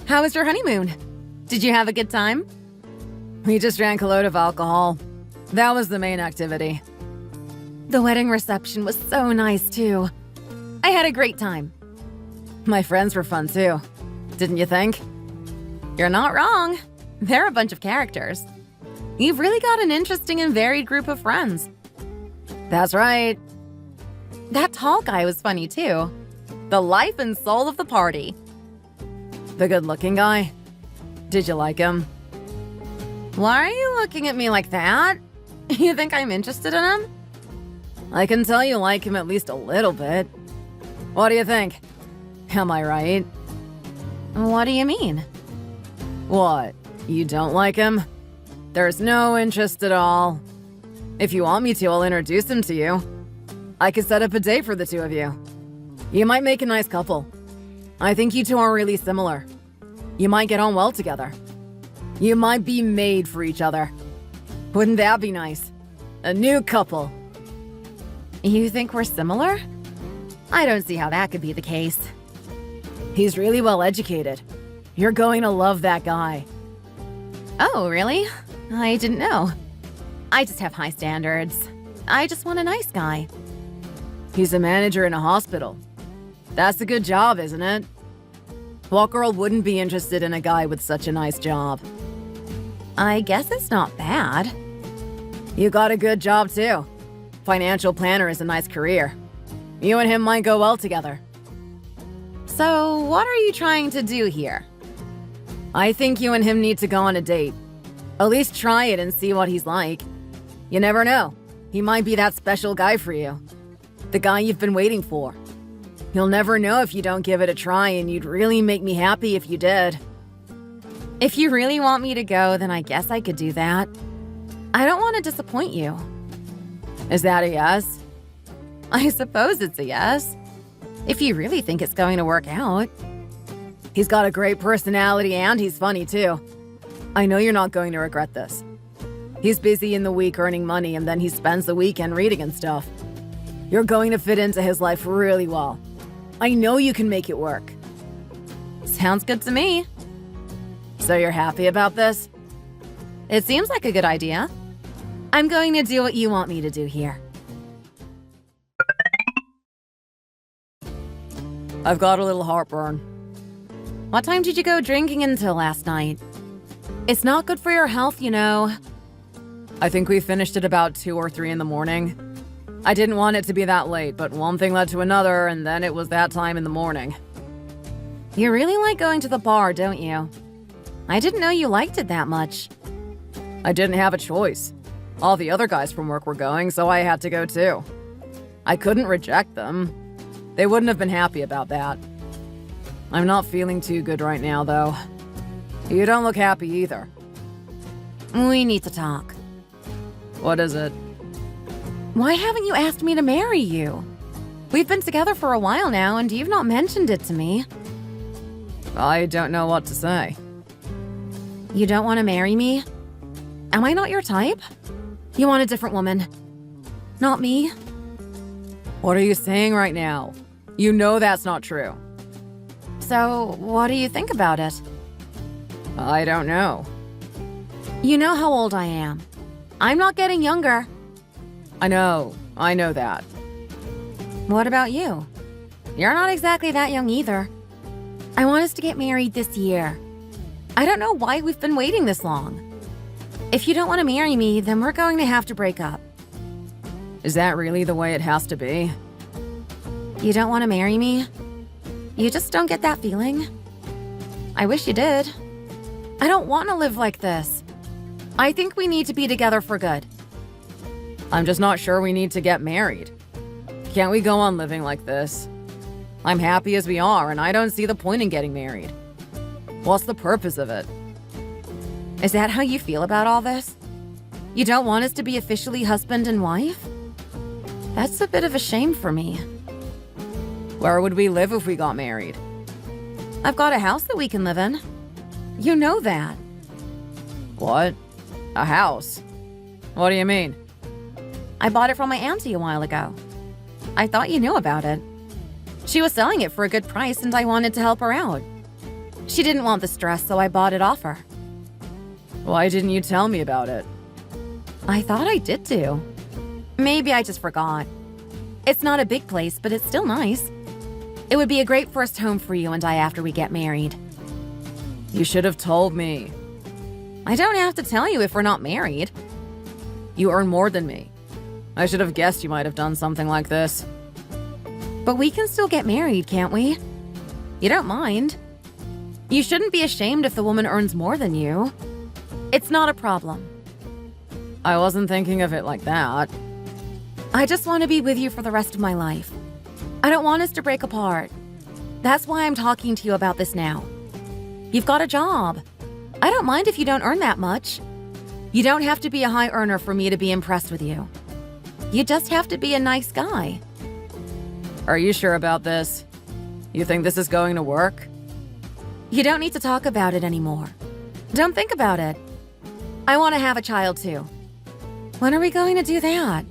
How was your honeymoon? Did you have a good time? We just drank a load of alcohol. That was the main activity. The wedding reception was so nice, too. I had a great time. My friends were fun, too. Didn't you think? You're not wrong. They're a bunch of characters. You've really got an interesting and varied group of friends. That's right. That tall guy was funny, too. The life and soul of the party. The good-looking guy? Did you like him? Why are you looking at me like that? You think I'm interested in him? I can tell you like him at least a little bit. What do you think? Am I right? What do you mean? What? You don't like him? There's no interest at all. If you want me to, I'll introduce him to you. I could set up a date for the two of you. You might make a nice couple. I think you two are really similar. You might get on well together. You might be made for each other. Wouldn't that be nice? A new couple. You think we're similar? I don't see how that could be the case. He's really well educated. You're going to love that guy. Oh, really? I didn't know. I just have high standards. I just want a nice guy. He's a manager in a hospital. That's a good job, isn't it? What girl wouldn't be interested in a guy with such a nice job? I guess it's not bad. You got a good job, too. Financial planner is a nice career. You and him might go well together. So, what are you trying to do here? I think you and him need to go on a date. At least try it and see what he's like. You never know. He might be that special guy for you. The guy you've been waiting for. You'll never know if you don't give it a try, and you'd really make me happy if you did. If you really want me to go, then I guess I could do that. I don't want to disappoint you. Is that a yes? I suppose it's a yes. If you really think it's going to work out. He's got a great personality and he's funny too. I know you're not going to regret this. He's busy in the week earning money and then he spends the weekend reading and stuff. You're going to fit into his life really well. I know you can make it work. Sounds good to me. So you're happy about this? It seems like a good idea. I'm going to do what you want me to do here. I've got a little heartburn. What time did you go drinking until last night? It's not good for your health, you know. I think we finished at about 2 or 3 in the morning. I didn't want it to be that late, but one thing led to another, and then it was that time in the morning. You really like going to the bar, don't you? I didn't know you liked it that much. I didn't have a choice. All the other guys from work were going, so I had to go too. I couldn't reject them. They wouldn't have been happy about that. I'm not feeling too good right now, though. You don't look happy either. We need to talk. What is it? Why haven't you asked me to marry you? We've been together for a while now, and you've not mentioned it to me. I don't know what to say. You don't want to marry me? Am I not your type? You want a different woman. Not me. What are you saying right now? You know that's not true. So, what do you think about it? I don't know. You know how old I am. I'm not getting younger. I know that. What about you? You're not exactly that young either. I want us to get married this year. I don't know why we've been waiting this long. If you don't want to marry me, then we're going to have to break up. Is that really the way it has to be? You don't want to marry me? You just don't get that feeling? I wish you did. I don't want to live like this. I think we need to be together for good. I'm just not sure we need to get married. Can't we go on living like this? I'm happy as we are, and I don't see the point in getting married. What's the purpose of it? Is that how you feel about all this? You don't want us to be officially husband and wife? That's a bit of a shame for me. Where would we live if we got married? I've got a house that we can live in. You know that. What? A house? What do you mean? I bought it from my auntie a while ago. I thought you knew about it. She was selling it for a good price and I wanted to help her out. She didn't want this dress, so I bought it off her. Why didn't you tell me about it? I thought I did too. Maybe I just forgot. It's not a big place, but it's still nice. It would be a great first home for you and I after we get married. You should have told me. I don't have to tell you if we're not married. You earn more than me. I should have guessed you might have done something like this. But we can still get married, can't we? You don't mind. You shouldn't be ashamed if the woman earns more than you. It's not a problem. I wasn't thinking of it like that. I just want to be with you for the rest of my life. I don't want us to break apart. That's why I'm talking to you about this now. You've got a job. I don't mind if you don't earn that much. You don't have to be a high earner for me to be impressed with you. You just have to be a nice guy. Are you sure about this? You think this is going to work? You don't need to talk about it anymore. Don't think about it. I want to have a child too. When are we going to do that?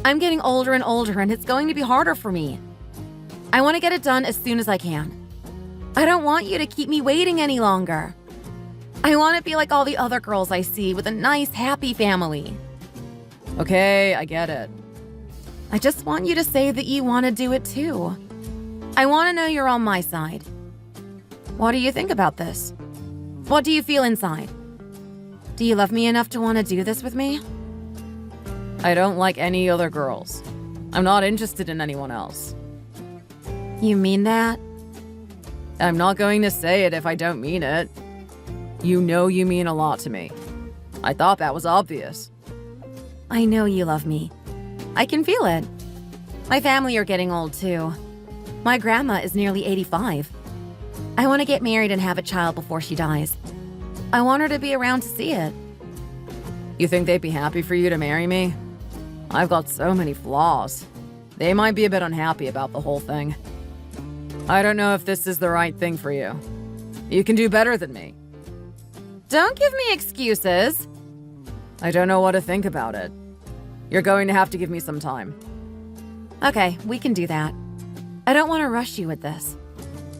I'm getting older and older and it's going to be harder for me. I want to get it done as soon as I can. I don't want you to keep me waiting any longer. I want to be like all the other girls I see with a nice, happy family. Okay, I get it. I just want you to say that you want to do it too. I want to know you're on my side. What do you think about this? What do you feel inside? Do you love me enough to want to do this with me? I don't like any other girls. I'm not interested in anyone else. You mean that? I'm not going to say it if I don't mean it. You know you mean a lot to me. I thought that was obvious. I know you love me. I can feel it. My family are getting old too. My grandma is nearly 85. I want to get married and have a child before she dies. I want her to be around to see it. You think they'd be happy for you to marry me? I've got so many flaws. They might be a bit unhappy about the whole thing. I don't know if this is the right thing for you. You can do better than me. Don't give me excuses. I don't know what to think about it. You're going to have to give me some time. Okay, we can do that. I don't want to rush you with this.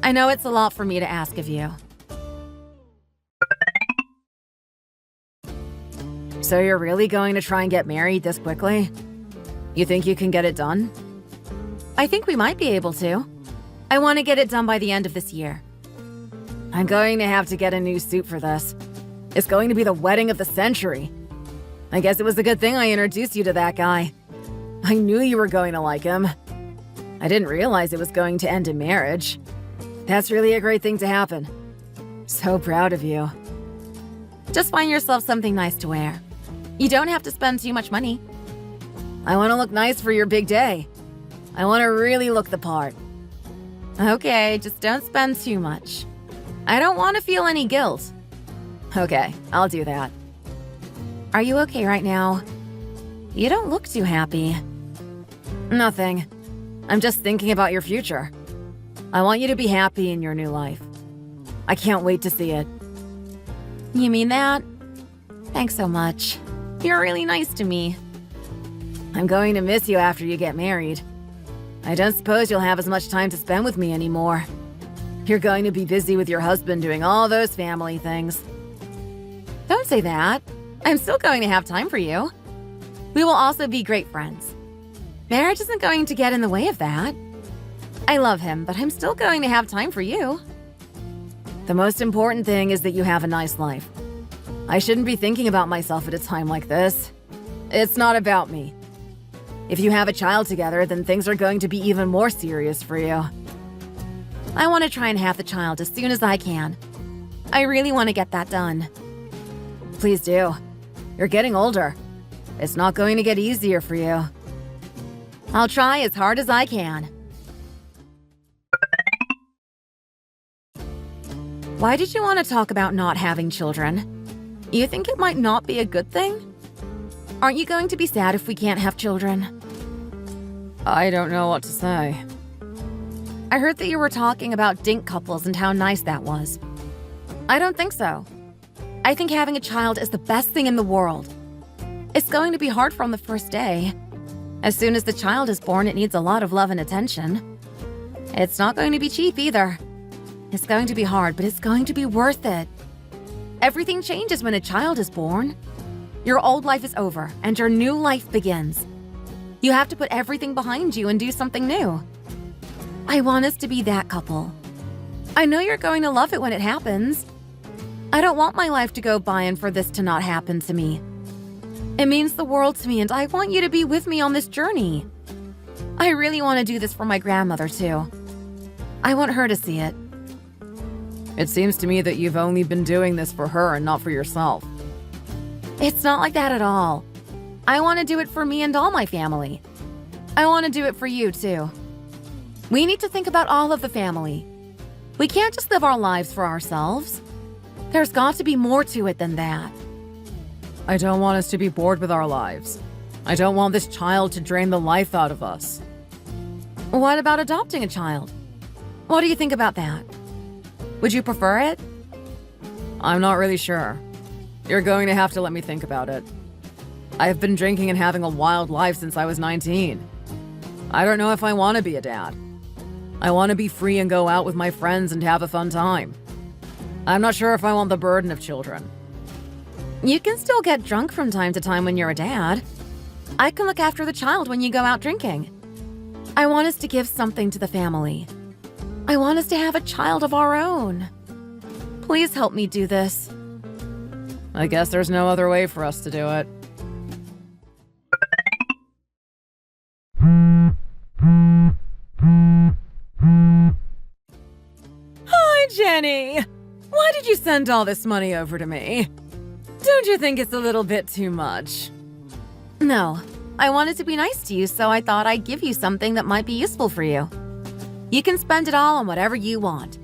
I know it's a lot for me to ask of you. So you're really going to try and get married this quickly? You think you can get it done? I think we might be able to. I want to get it done by the end of this year. I'm going to have to get a new suit for this. It's going to be the wedding of the century. I guess it was a good thing I introduced you to that guy. I knew you were going to like him. I didn't realize it was going to end in marriage. That's really a great thing to happen. So proud of you. Just find yourself something nice to wear. You don't have to spend too much money. I want to look nice for your big day. I want to really look the part. Okay, just don't spend too much. I don't want to feel any guilt. Okay, I'll do that. Are you okay right now? You don't look too happy. Nothing. I'm just thinking about your future. I want you to be happy in your new life. I can't wait to see it. You mean that? Thanks so much. You're really nice to me. I'm going to miss you after you get married. I don't suppose you'll have as much time to spend with me anymore. You're going to be busy with your husband doing all those family things. Don't say that. I'm still going to have time for you. We will also be great friends. Marriage isn't going to get in the way of that. I love him, but I'm still going to have time for you. The most important thing is that you have a nice life. I shouldn't be thinking about myself at a time like this. It's not about me. If you have a child together, then things are going to be even more serious for you. I want to try and have the child as soon as I can. I really want to get that done. Please do. You're getting older. It's not going to get easier for you. I'll try as hard as I can. Why did you want to talk about not having children? You think it might not be a good thing? Aren't you going to be sad if we can't have children? I don't know what to say. I heard that you were talking about dink couples and how nice that was. I don't think so. I think having a child is the best thing in the world. It's going to be hard from the first day. As soon as the child is born, it needs a lot of love and attention. It's not going to be cheap either. It's going to be hard, but it's going to be worth it. Everything changes when a child is born. Your old life is over, and your new life begins. You have to put everything behind you and do something new. I want us to be that couple. I know you're going to love it when it happens. I don't want my life to go by and for this to not happen to me. It means the world to me, and I want you to be with me on this journey. I really want to do this for my grandmother, too. I want her to see it. It seems to me that you've only been doing this for her and not for yourself. It's not like that at all. I want to do it for me and all my family. I want to do it for you, too. We need to think about all of the family. We can't just live our lives for ourselves. There's got to be more to it than that. I don't want us to be bored with our lives. I don't want this child to drain the life out of us. What about adopting a child? What do you think about that? Would you prefer it? I'm not really sure. You're going to have to let me think about it. I've been drinking and having a wild life since I was 19. I don't know if I want to be a dad. I want to be free and go out with my friends and have a fun time. I'm not sure if I want the burden of children. You can still get drunk from time to time when you're a dad. I can look after the child when you go out drinking. I want us to give something to the family. I want us to have a child of our own. Please help me do this. I guess there's no other way for us to do it. Hi, Jenny! Why did you send all this money over to me? Don't you think it's a little bit too much? No, I wanted to be nice to you, so I thought I'd give you something that might be useful for you. You can spend it all on whatever you want.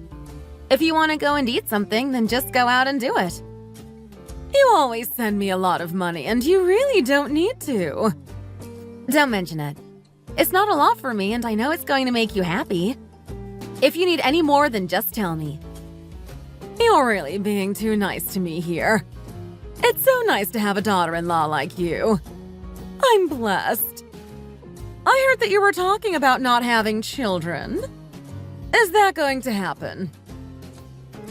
If you want to go and eat something, then just go out and do it. You always send me a lot of money, and you really don't need to. Don't mention it. It's not a lot for me, and I know it's going to make you happy. If you need any more, then just tell me. You're really being too nice to me here. It's so nice to have a daughter-in-law like you. I'm blessed. I heard that you were talking about not having children. Is that going to happen?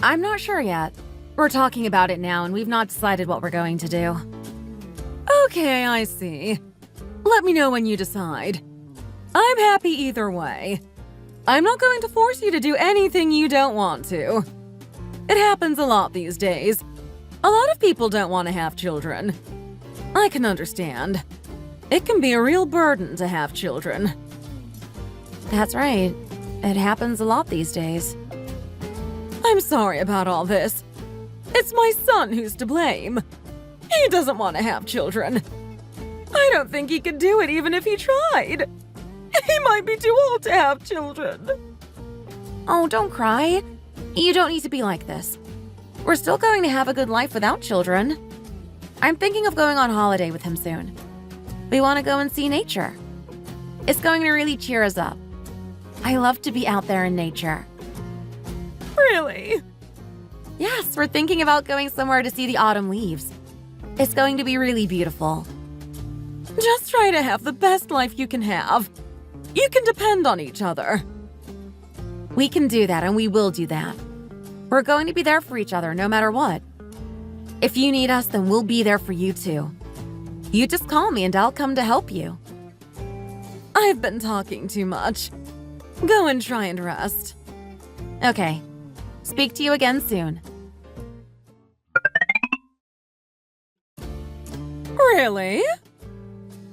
I'm not sure yet. We're talking about it now, and we've not decided what we're going to do. Okay, I see. Let me know when you decide. I'm happy either way. I'm not going to force you to do anything you don't want to. It happens a lot these days. A lot of people don't want to have children. I can understand. It can be a real burden to have children. That's right. It happens a lot these days. I'm sorry about all this. It's my son who's to blame. He doesn't want to have children. I don't think he could do it even if he tried. He might be too old to have children. Oh, don't cry. You don't need to be like this. We're still going to have a good life without children. I'm thinking of going on holiday with him soon. We want to go and see nature. It's going to really cheer us up. I love to be out there in nature. Really? Yes, we're thinking about going somewhere to see the autumn leaves. It's going to be really beautiful. Just try to have the best life you can have. You can depend on each other. We can do that, and we will do that. We're going to be there for each other no matter what. If you need us, then we'll be there for you too. You just call me and I'll come to help you. I've been talking too much. Go and try and rest. Okay. Speak to you again soon. Really?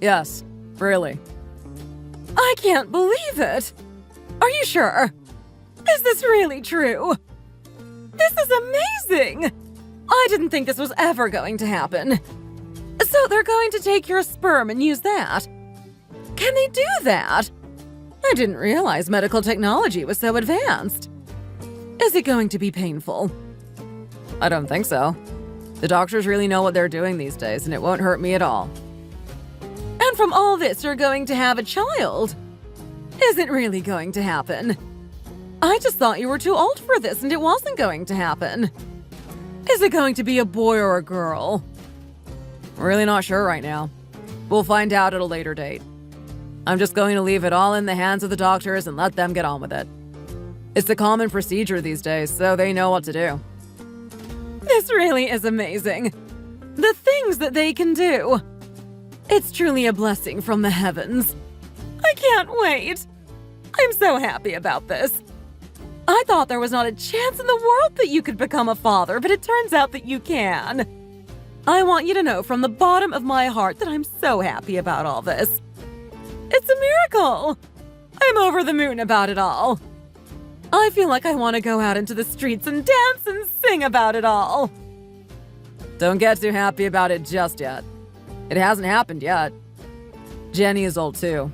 Yes, really. I can't believe it. Are you sure? Is this really true? This is amazing! I didn't think this was ever going to happen. So they're going to take your sperm and use that? Can they do that? I didn't realize medical technology was so advanced. Is it going to be painful? I don't think so. The doctors really know what they're doing these days, and it won't hurt me at all. And from all this, you're going to have a child? Isn't really going to happen. I just thought you were too old for this and it wasn't going to happen. Is it going to be a boy or a girl? Really not sure right now. We'll find out at a later date. I'm just going to leave it all in the hands of the doctors and let them get on with it. It's a common procedure these days, so they know what to do. This really is amazing. The things that they can do. It's truly a blessing from the heavens. I can't wait. I'm so happy about this. I thought there was not a chance in the world that you could become a father, but it turns out that you can. I want you to know from the bottom of my heart that I'm so happy about all this. It's a miracle. I'm over the moon about it all. I feel like I want to go out into the streets and dance and sing about it all. Don't get too happy about it just yet. It hasn't happened yet. Jenny is old too.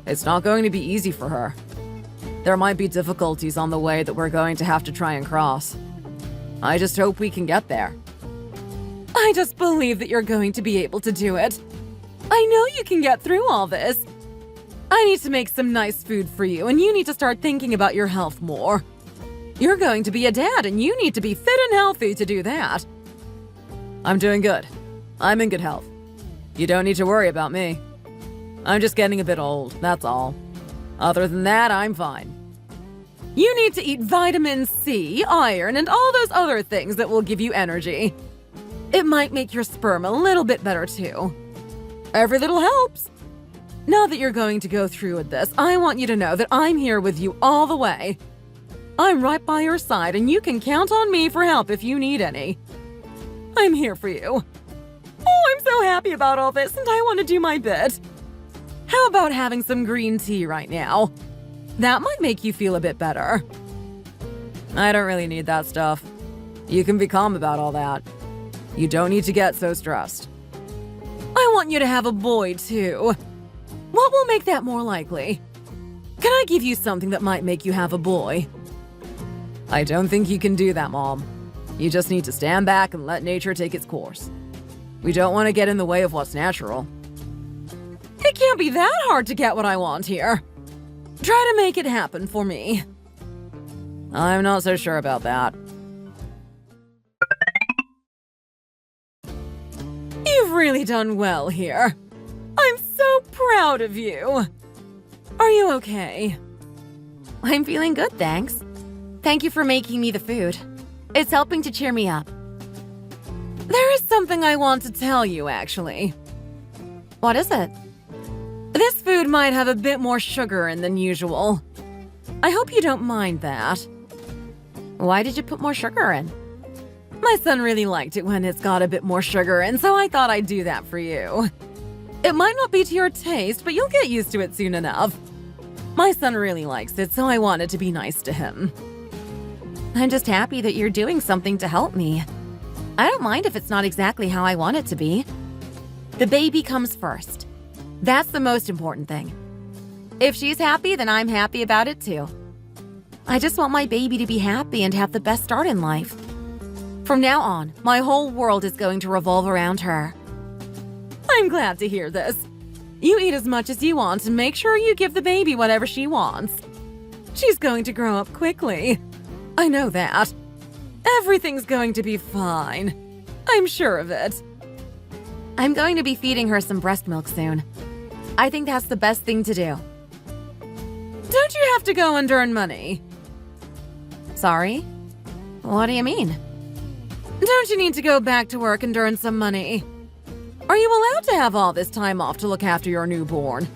It's not going to be easy for her. There might be difficulties on the way that we're going to have to try and cross. I just hope we can get there. I just believe that you're going to be able to do it. I know you can get through all this. I need to make some nice food for you, and you need to start thinking about your health more. You're going to be a dad, and you need to be fit and healthy to do that. I'm doing good. I'm in good health. You don't need to worry about me. I'm just getting a bit old, that's all. Other than that, I'm fine. You need to eat vitamin C, iron, and all those other things that will give you energy. It might make your sperm a little bit better too. Every little helps. Now that you're going to go through with this, I want you to know that I'm here with you all the way. I'm right by your side, and you can count on me for help if you need any. I'm here for you. Oh, I'm so happy about all this, and I want to do my bit. How about having some green tea right now? That might make you feel a bit better. I don't really need that stuff. You can be calm about all that. You don't need to get so stressed. I want you to have a boy, too. What will make that more likely? Can I give you something that might make you have a boy? I don't think you can do that, Mom. You just need to stand back and let nature take its course. We don't want to get in the way of what's natural. It can't be that hard to get what I want here. Try to make it happen for me. I'm not so sure about that. You've really done well here. I'm so proud of you. Are you okay? I'm feeling good, thanks. Thank you for making me the food. It's helping to cheer me up. There is something I want to tell you, actually. What is it? This food might have a bit more sugar in than usual. I hope you don't mind that. Why did you put more sugar in? My son really liked it when it's got a bit more sugar in, so I thought I'd do that for you. It might not be to your taste, but you'll get used to it soon enough. My son really likes it, so I wanted to be nice to him. I'm just happy that you're doing something to help me. I don't mind if it's not exactly how I want it to be. The baby comes first. That's the most important thing. If she's happy, then I'm happy about it too. I just want my baby to be happy and have the best start in life. From now on, my whole world is going to revolve around her. I'm glad to hear this. You eat as much as you want and make sure you give the baby whatever she wants. She's going to grow up quickly. I know that. Everything's going to be fine. I'm sure of it. I'm going to be feeding her some breast milk soon. I think that's the best thing to do. Don't you have to go and earn money? Sorry? What do you mean? Don't you need to go back to work and earn some money? Are you allowed to have all this time off to look after your newborn?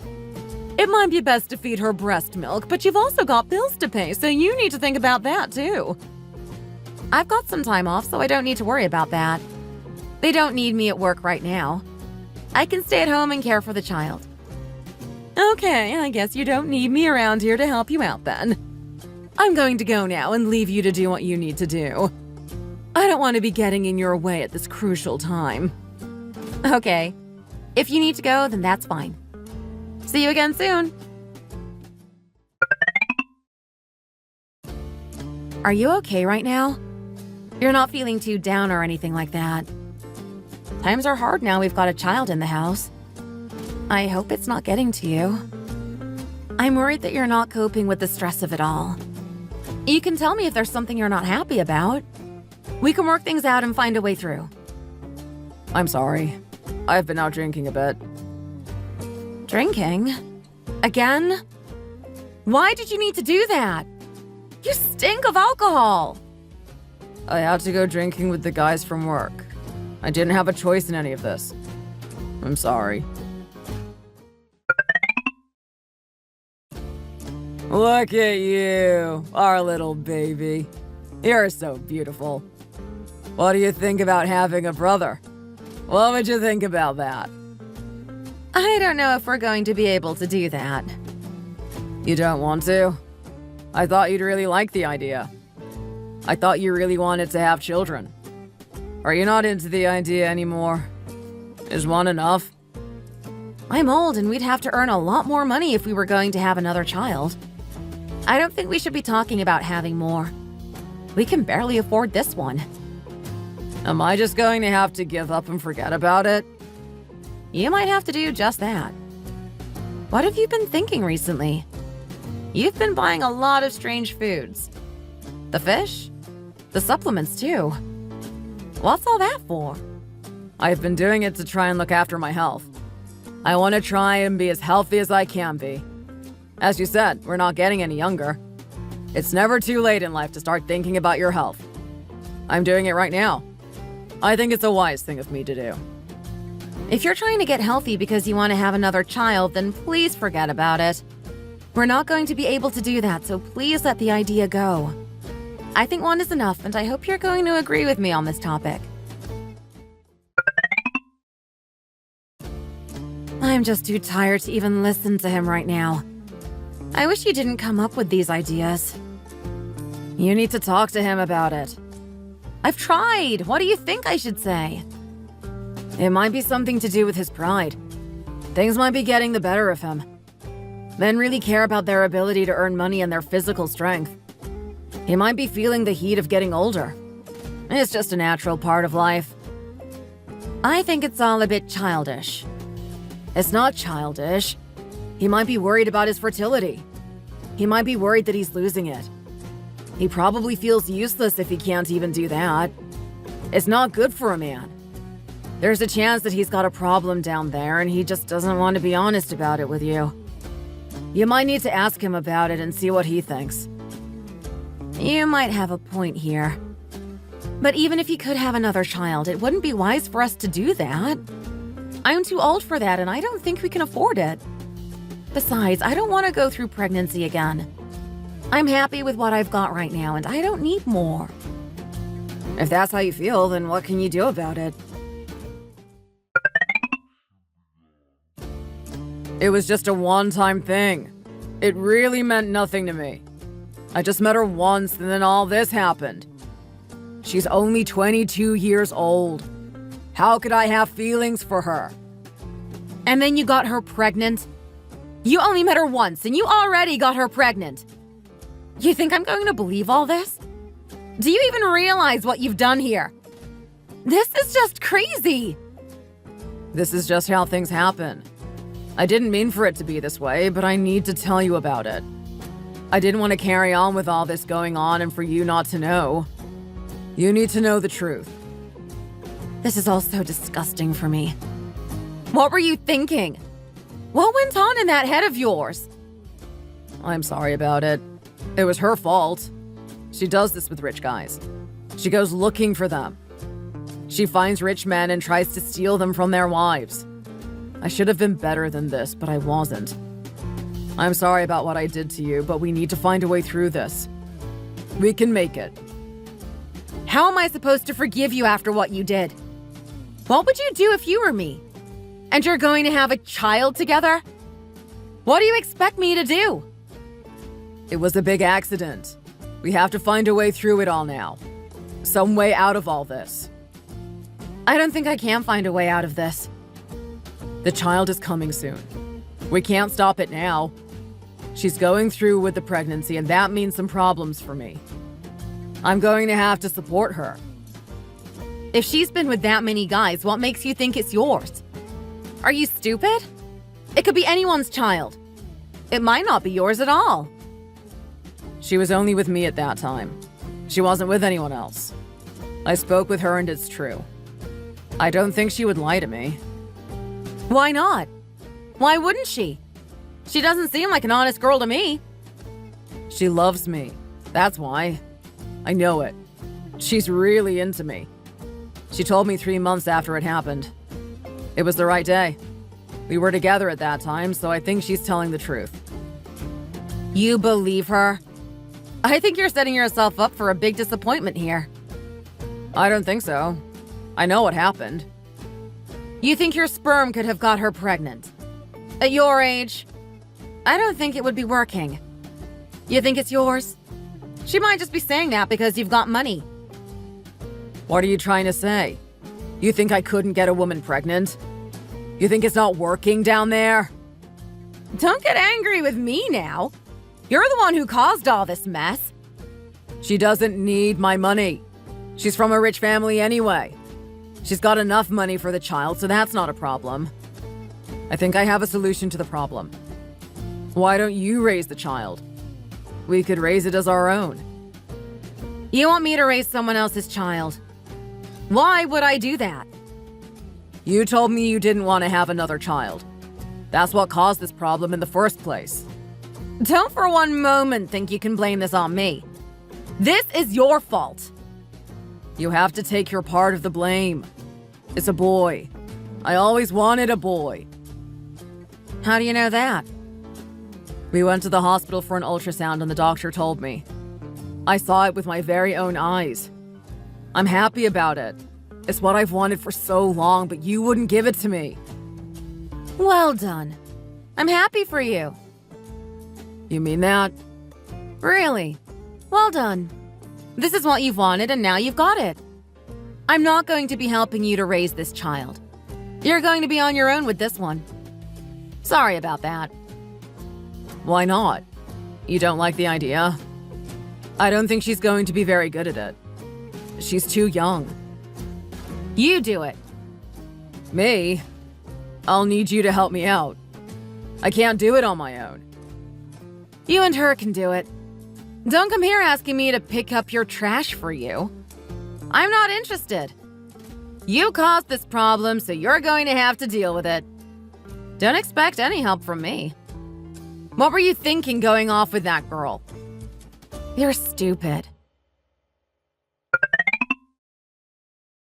It might be best to feed her breast milk, but you've also got bills to pay, so you need to think about that too. I've got some time off, so I don't need to worry about that. They don't need me at work right now. I can stay at home and care for the child. Okay, I guess you don't need me around here to help you out then. I'm going to go now and leave you to do what you need to do. I don't want to be getting in your way at this crucial time. Okay. If you need to go, then that's fine. See you again soon. Are you okay right now? You're not feeling too down or anything like that. Times are hard now we've got a child in the house. I hope it's not getting to you. I'm worried that you're not coping with the stress of it all. You can tell me if there's something you're not happy about. We can work things out and find a way through. I'm sorry. I've been out drinking a bit. Drinking? Again? Why did you need to do that? You stink of alcohol! I had to go drinking with the guys from work. I didn't have a choice in any of this. I'm sorry. Look at you, our little baby. You're so beautiful. What do you think about having a brother? What would you think about that? I don't know if we're going to be able to do that. You don't want to? I thought you'd really like the idea. I thought you really wanted to have children. Are you not into the idea anymore? Is one enough? I'm old and we'd have to earn a lot more money if we were going to have another child. I don't think we should be talking about having more. We can barely afford this one. Am I just going to have to give up and forget about it? You might have to do just that. What have you been thinking recently? You've been buying a lot of strange foods. The fish? The supplements, too. What's all that for? I've been doing it to try and look after my health. I want to try and be as healthy as I can be. As you said, we're not getting any younger. It's never too late in life to start thinking about your health. I'm doing it right now. I think it's a wise thing of me to do. If you're trying to get healthy because you want to have another child, then please forget about it. We're not going to be able to do that, so please let the idea go. I think one is enough, and I hope you're going to agree with me on this topic. I'm just too tired to even listen to him right now. I wish you didn't come up with these ideas. You need to talk to him about it. I've tried. What do you think I should say? It might be something to do with his pride. Things might be getting the better of him. Men really care about their ability to earn money and their physical strength. He might be feeling the heat of getting older. It's just a natural part of life. I think it's all a bit childish. It's not childish. He might be worried about his fertility. He might be worried that he's losing it. He probably feels useless if he can't even do that. It's not good for a man. There's a chance that he's got a problem down there and he just doesn't want to be honest about it with you. You might need to ask him about it and see what he thinks. You might have a point here. But even if he could have another child, it wouldn't be wise for us to do that. I'm too old for that and I don't think we can afford it. Besides, I don't want to go through pregnancy again. I'm happy with what I've got right now and I don't need more. If that's how you feel, then what can you do about it? It was just a one-time thing. It really meant nothing to me. I just met her once and then all this happened. She's only 22 years old. How could I have feelings for her? And then you got her pregnant? You only met her once and you already got her pregnant. You think I'm going to believe all this? Do you even realize what you've done here? This is just crazy. This is just how things happen. I didn't mean for it to be this way, but I need to tell you about it. I didn't want to carry on with all this going on and for you not to know. You need to know the truth. This is all so disgusting for me. What were you thinking? What went on in that head of yours? I'm sorry about it. It was her fault. She does this with rich guys. She goes looking for them. She finds rich men and tries to steal them from their wives. I should have been better than this, but I wasn't. I'm sorry about what I did to you, but we need to find a way through this. We can make it. How am I supposed to forgive you after what you did? What would you do if you were me? And you're going to have a child together? What do you expect me to do? It was a big accident. We have to find a way through it all now. Some way out of all this. I don't think I can find a way out of this. The child is coming soon. We can't stop it now. She's going through with the pregnancy, and that means some problems for me. I'm going to have to support her. If she's been with that many guys, what makes you think it's yours? Are you stupid? It could be anyone's child. It might not be yours at all. She was only with me at that time. She wasn't with anyone else. I spoke with her and it's true. I don't think she would lie to me. Why not? Why wouldn't she? She doesn't seem like an honest girl to me. She loves me. That's why. I know it. She's really into me. She told me 3 months after it happened. It was the right day. We were together at that time, so I think she's telling the truth. You believe her? I think you're setting yourself up for a big disappointment here. I don't think so. I know what happened. You think your sperm could have got her pregnant? At your age? I don't think it would be working. You think it's yours? She might just be saying that because you've got money. What are you trying to say? You think I couldn't get a woman pregnant? You think it's not working down there? Don't get angry with me now. You're the one who caused all this mess. She doesn't need my money. She's from a rich family anyway. She's got enough money for the child, so that's not a problem. I think I have a solution to the problem. Why don't you raise the child? We could raise it as our own. You want me to raise someone else's child? Why would I do that? You told me you didn't want to have another child. That's what caused this problem in the first place. Don't for one moment think you can blame this on me. This is your fault. You have to take your part of the blame. It's a boy. I always wanted a boy. How do you know that? We went to the hospital for an ultrasound and the doctor told me. I saw it with my very own eyes. I'm happy about it. It's what I've wanted for so long, but you wouldn't give it to me. Well done. I'm happy for you. You mean that? Really? Well done. This is what you've wanted and now you've got it. I'm not going to be helping you to raise this child. You're going to be on your own with this one. Sorry about that. Why not? You don't like the idea? I don't think she's going to be very good at it. She's too young. You do it. Me? I'll need you to help me out. I can't do it on my own. You and her can do it. Don't come here asking me to pick up your trash for you. I'm not interested. You caused this problem, so you're going to have to deal with it. Don't expect any help from me. What were you thinking going off with that girl? You're stupid.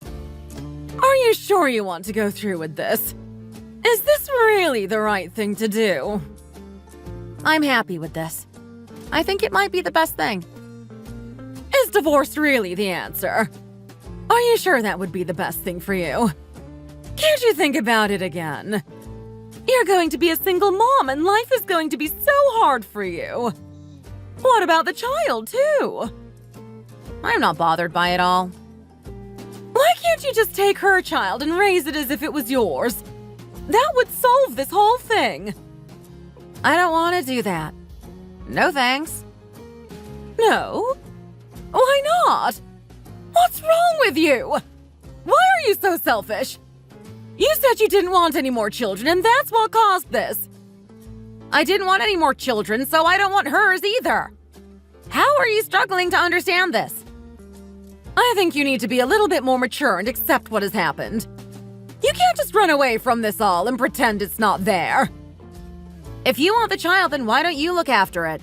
Are you sure you want to go through with this? Is this really the right thing to do? I'm happy with this. I think it might be the best thing. Is divorce really the answer? Are you sure that would be the best thing for you? Can't you think about it again? You're going to be a single mom and life is going to be so hard for you. What about the child, too? I'm not bothered by it all. Why can't you just take her child and raise it as if it was yours? That would solve this whole thing. I don't want to do that. No thanks. No? Why not? What's wrong with you? Why are you so selfish? You said you didn't want any more children, and that's what caused this. I didn't want any more children, so I don't want hers either. How are you struggling to understand this? I think you need to be a little bit more mature and accept what has happened. You can't just run away from this all and pretend it's not there. If you want the child, then why don't you look after it?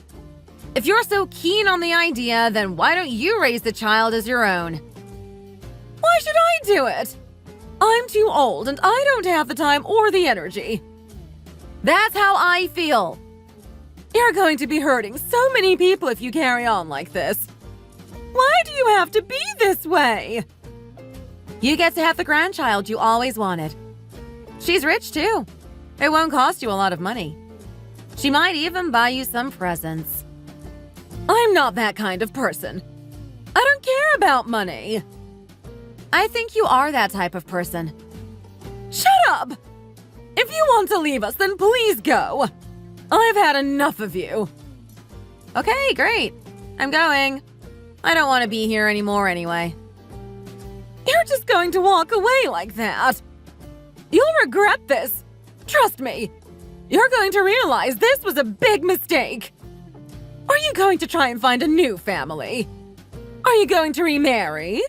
If you're so keen on the idea, then why don't you raise the child as your own? Why should I do it? I'm too old and I don't have the time or the energy. That's how I feel. You're going to be hurting so many people if you carry on like this. Why do you have to be this way? You get to have the grandchild you always wanted. She's rich too. It won't cost you a lot of money. She might even buy you some presents. I'm not that kind of person. I don't care about money. I think you are that type of person. Shut up! If you want to leave us, then please go. I've had enough of you. Okay, great. I'm going. I don't want to be here anymore anyway. You're just going to walk away like that. You'll regret this. Trust me. You're going to realize this was a big mistake. Are you going to try and find a new family? Are you going to remarry?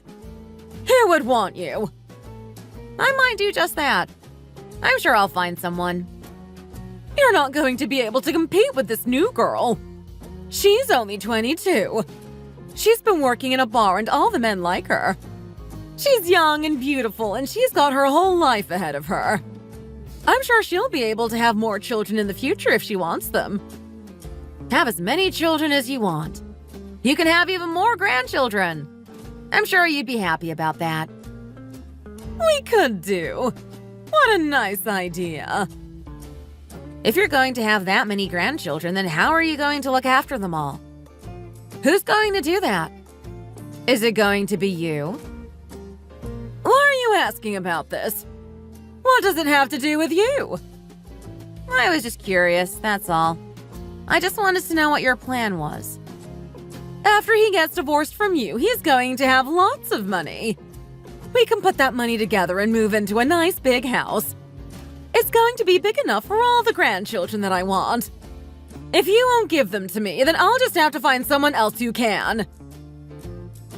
Who would want you? I might do just that. I'm sure I'll find someone. You're not going to be able to compete with this new girl. She's only 22. She's been working in a bar and all the men like her. She's young and beautiful and she's got her whole life ahead of her. I'm sure she'll be able to have more children in the future if she wants them. Have as many children as you want. You can have even more grandchildren. I'm sure you'd be happy about that. We could do. What a nice idea. If you're going to have that many grandchildren, then how are you going to look after them all? Who's going to do that? Is it going to be you? Why are you asking about this? What does it have to do with you? I was just curious, that's all. I just wanted to know what your plan was. After he gets divorced from you, he's going to have lots of money. We can put that money together and move into a nice big house. It's going to be big enough for all the grandchildren that I want. If you won't give them to me, then I'll just have to find someone else who can.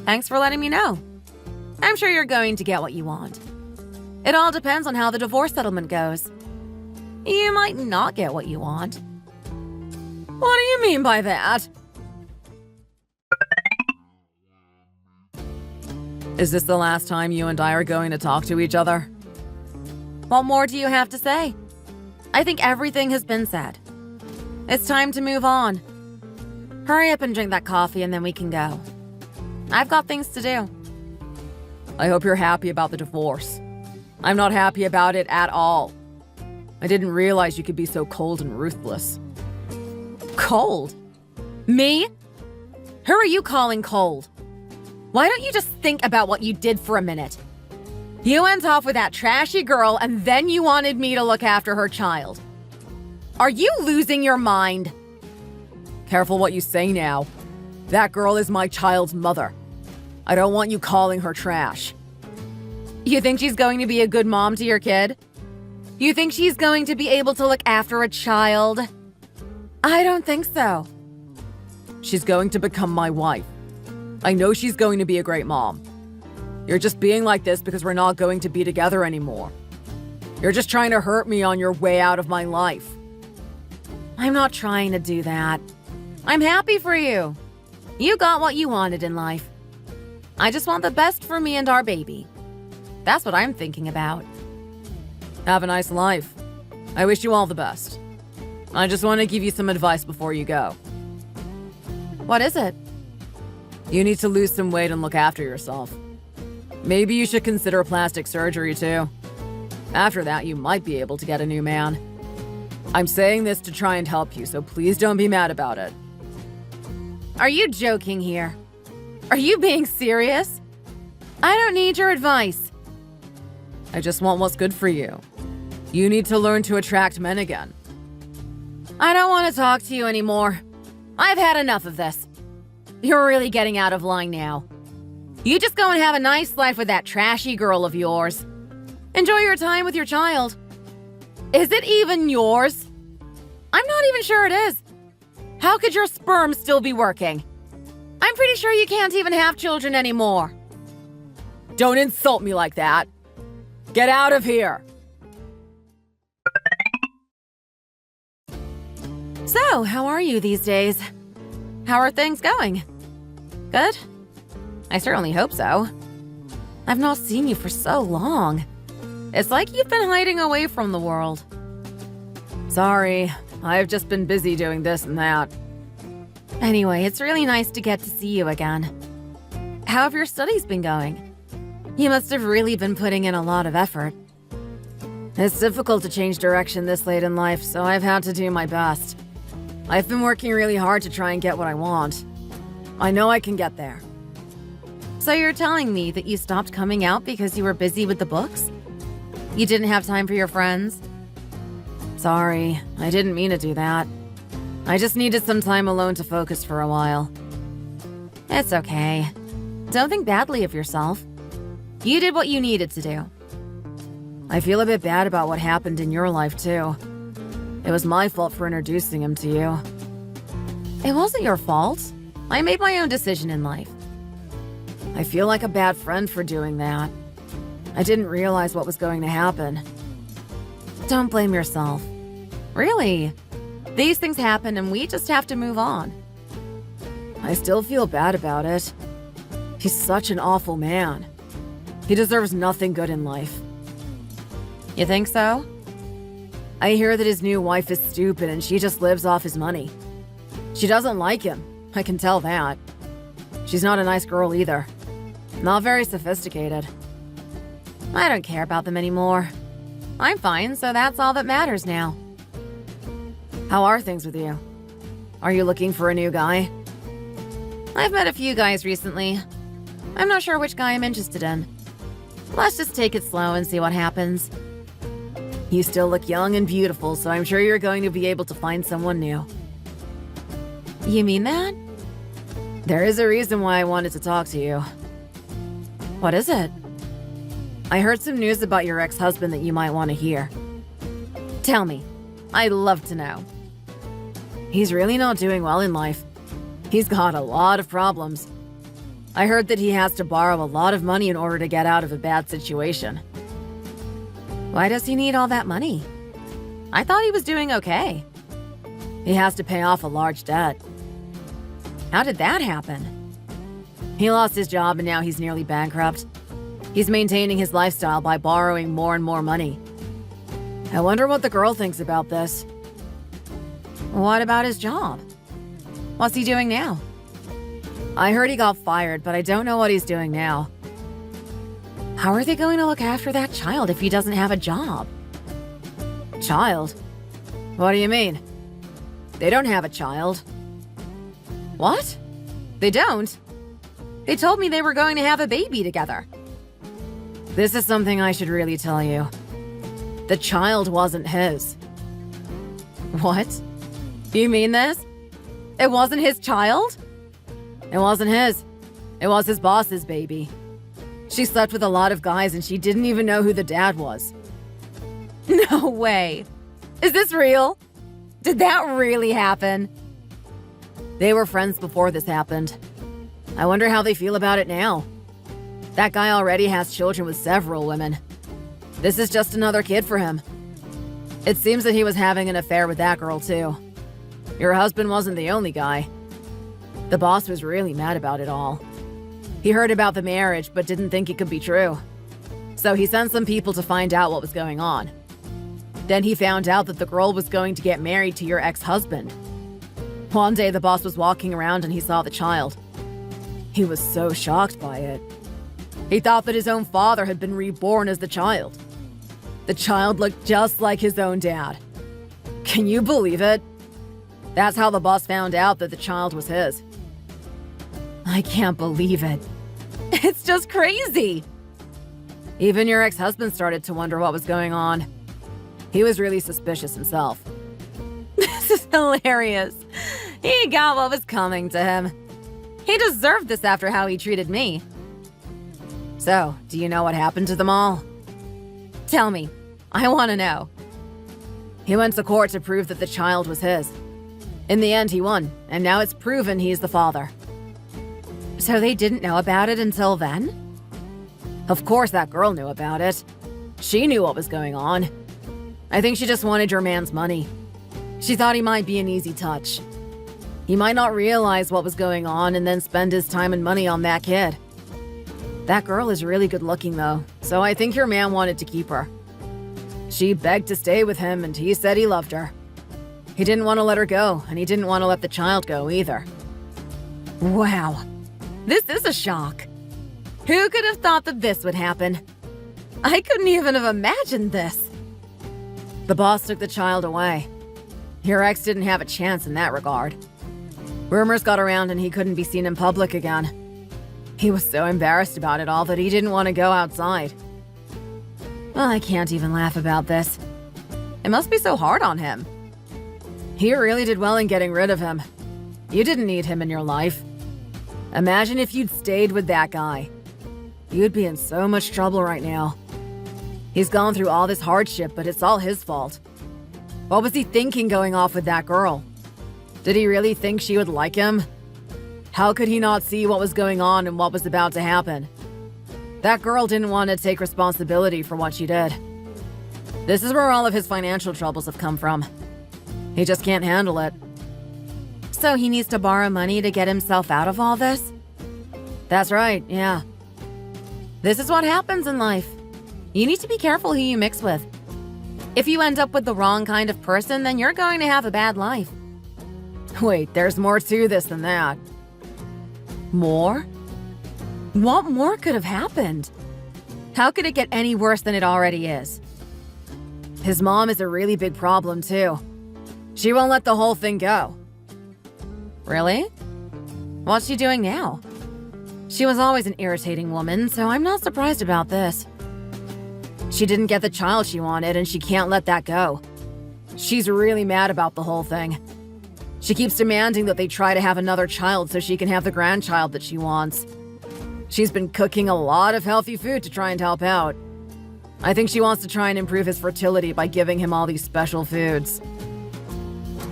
Thanks for letting me know. I'm sure you're going to get what you want. It all depends on how the divorce settlement goes. You might not get what you want. What do you mean by that? Is this the last time you and I are going to talk to each other? What more do you have to say? I think everything has been said. It's time to move on. Hurry up and drink that coffee and then we can go. I've got things to do. I hope you're happy about the divorce. I'm not happy about it at all. I didn't realize you could be so cold and ruthless. Cold? Me? Who are you calling cold? Why don't you just think about what you did for a minute? You went off with that trashy girl and then you wanted me to look after her child. Are you losing your mind? Careful what you say now. That girl is my child's mother. I don't want you calling her trash. You think she's going to be a good mom to your kid? You think she's going to be able to look after a child? I don't think so. She's going to become my wife. I know she's going to be a great mom. You're just being like this because we're not going to be together anymore. You're just trying to hurt me on your way out of my life. I'm not trying to do that. I'm happy for you. You got what you wanted in life. I just want the best for me and our baby. That's what I'm thinking about. Have a nice life. I wish you all the best. I just want to give you some advice before you go. What is it? You need to lose some weight and look after yourself. Maybe you should consider plastic surgery too. After that, you might be able to get a new man. I'm saying this to try and help you, so please don't be mad about it. Are you joking here? Are you being serious? I don't need your advice. I just want what's good for you. You need to learn to attract men again. I don't want to talk to you anymore. I've had enough of this. You're really getting out of line now. You just go and have a nice life with that trashy girl of yours. Enjoy your time with your child. Is it even yours? I'm not even sure it is. How could your sperm still be working? I'm pretty sure you can't even have children anymore. Don't insult me like that. Get out of here. So, how are you these days? How are things going? Good? I certainly hope so. I've not seen you for so long. It's like you've been hiding away from the world. Sorry, I've just been busy doing this and that. Anyway, it's really nice to get to see you again. How have your studies been going? You must have really been putting in a lot of effort. It's difficult to change direction this late in life, so I've had to do my best. I've been working really hard to try and get what I want. I know I can get there. So you're telling me that you stopped coming out because you were busy with the books? You didn't have time for your friends? Sorry, I didn't mean to do that. I just needed some time alone to focus for a while. It's okay. Don't think badly of yourself. You did what you needed to do. I feel a bit bad about what happened in your life, too. It was my fault for introducing him to you. It wasn't your fault. I made my own decision in life. I feel like a bad friend for doing that. I didn't realize what was going to happen. Don't blame yourself. Really. These things happen and we just have to move on. I still feel bad about it. He's such an awful man. He deserves nothing good in life. You think so? I hear that his new wife is stupid and she just lives off his money. She doesn't like him, I can tell that. She's not a nice girl either. Not very sophisticated. I don't care about them anymore. I'm fine, so that's all that matters now. How are things with you? Are you looking for a new guy? I've met a few guys recently. I'm not sure which guy I'm interested in. Let's just take it slow and see what happens. You still look young and beautiful, so I'm sure you're going to be able to find someone new. You mean that? There is a reason why I wanted to talk to you. What is it? I heard some news about your ex-husband that you might want to hear. Tell me. I'd love to know. He's really not doing well in life. He's got a lot of problems. I heard that he has to borrow a lot of money in order to get out of a bad situation. Why does he need all that money? I thought he was doing okay. He has to pay off a large debt. How did that happen? He lost his job and now he's nearly bankrupt. He's maintaining his lifestyle by borrowing more and more money. I wonder what the girl thinks about this. What about his job? What's he doing now? I heard he got fired, but I don't know what he's doing now. How are they going to look after that child if he doesn't have a job? Child? What do you mean? They don't have a child. What? They don't? They told me they were going to have a baby together. This is something I should really tell you. The child wasn't his. What? You mean this? It wasn't his child? It wasn't his. It was his boss's baby. She slept with a lot of guys and she didn't even know who the dad was. No way. Is this real? Did that really happen? They were friends before this happened. I wonder how they feel about it now. That guy already has children with several women. This is just another kid for him. It seems that he was having an affair with that girl too. Your husband wasn't the only guy. The boss was really mad about it all. He heard about the marriage but didn't think it could be true. So he sent some people to find out what was going on. Then he found out that the girl was going to get married to your ex-husband. One day the boss was walking around and he saw the child. He was so shocked by it. He thought that his own father had been reborn as the child. The child looked just like his own dad. Can you believe it? That's how the boss found out that the child was his. I can't believe it. It's just crazy. Even your ex-husband started to wonder what was going on. He was really suspicious himself. This is hilarious. He got what was coming to him. He deserved this after how he treated me. So, do you know what happened to them all? Tell me. I want to know. He went to court to prove that the child was his. In the end, he won, and now it's proven he's the father. So they didn't know about it until then? Of course that girl knew about it. She knew what was going on. I think she just wanted your man's money. She thought he might be an easy touch. He might not realize what was going on and then spend his time and money on that kid. That girl is really good looking though, so I think your man wanted to keep her. She begged to stay with him and he said he loved her. He didn't want to let her go, and he didn't want to let the child go either. Wow. This is a shock. Who could have thought that this would happen? I couldn't even have imagined this. The boss took the child away. Your ex didn't have a chance in that regard. Rumors got around and he couldn't be seen in public again. He was so embarrassed about it all that he didn't want to go outside. Well, I can't even laugh about this. It must be so hard on him. He really did well in getting rid of him. You didn't need him in your life. Imagine if you'd stayed with that guy. You'd be in so much trouble right now. He's gone through all this hardship, but it's all his fault. What was he thinking going off with that girl? Did he really think she would like him? How could he not see what was going on and what was about to happen? That girl didn't want to take responsibility for what she did. This is where all of his financial troubles have come from. He just can't handle it. So he needs to borrow money to get himself out of all this? That's right, yeah. This is what happens in life. You need to be careful who you mix with. If you end up with the wrong kind of person, then you're going to have a bad life. Wait, there's more to this than that. More? What more could have happened? How could it get any worse than it already is? His mom is a really big problem, too. She won't let the whole thing go. Really? What's she doing now? She was always an irritating woman, so I'm not surprised about this. She didn't get the child she wanted, and she can't let that go. She's really mad about the whole thing. She keeps demanding that they try to have another child so she can have the grandchild that she wants. She's been cooking a lot of healthy food to try and help out. I think she wants to try and improve his fertility by giving him all these special foods.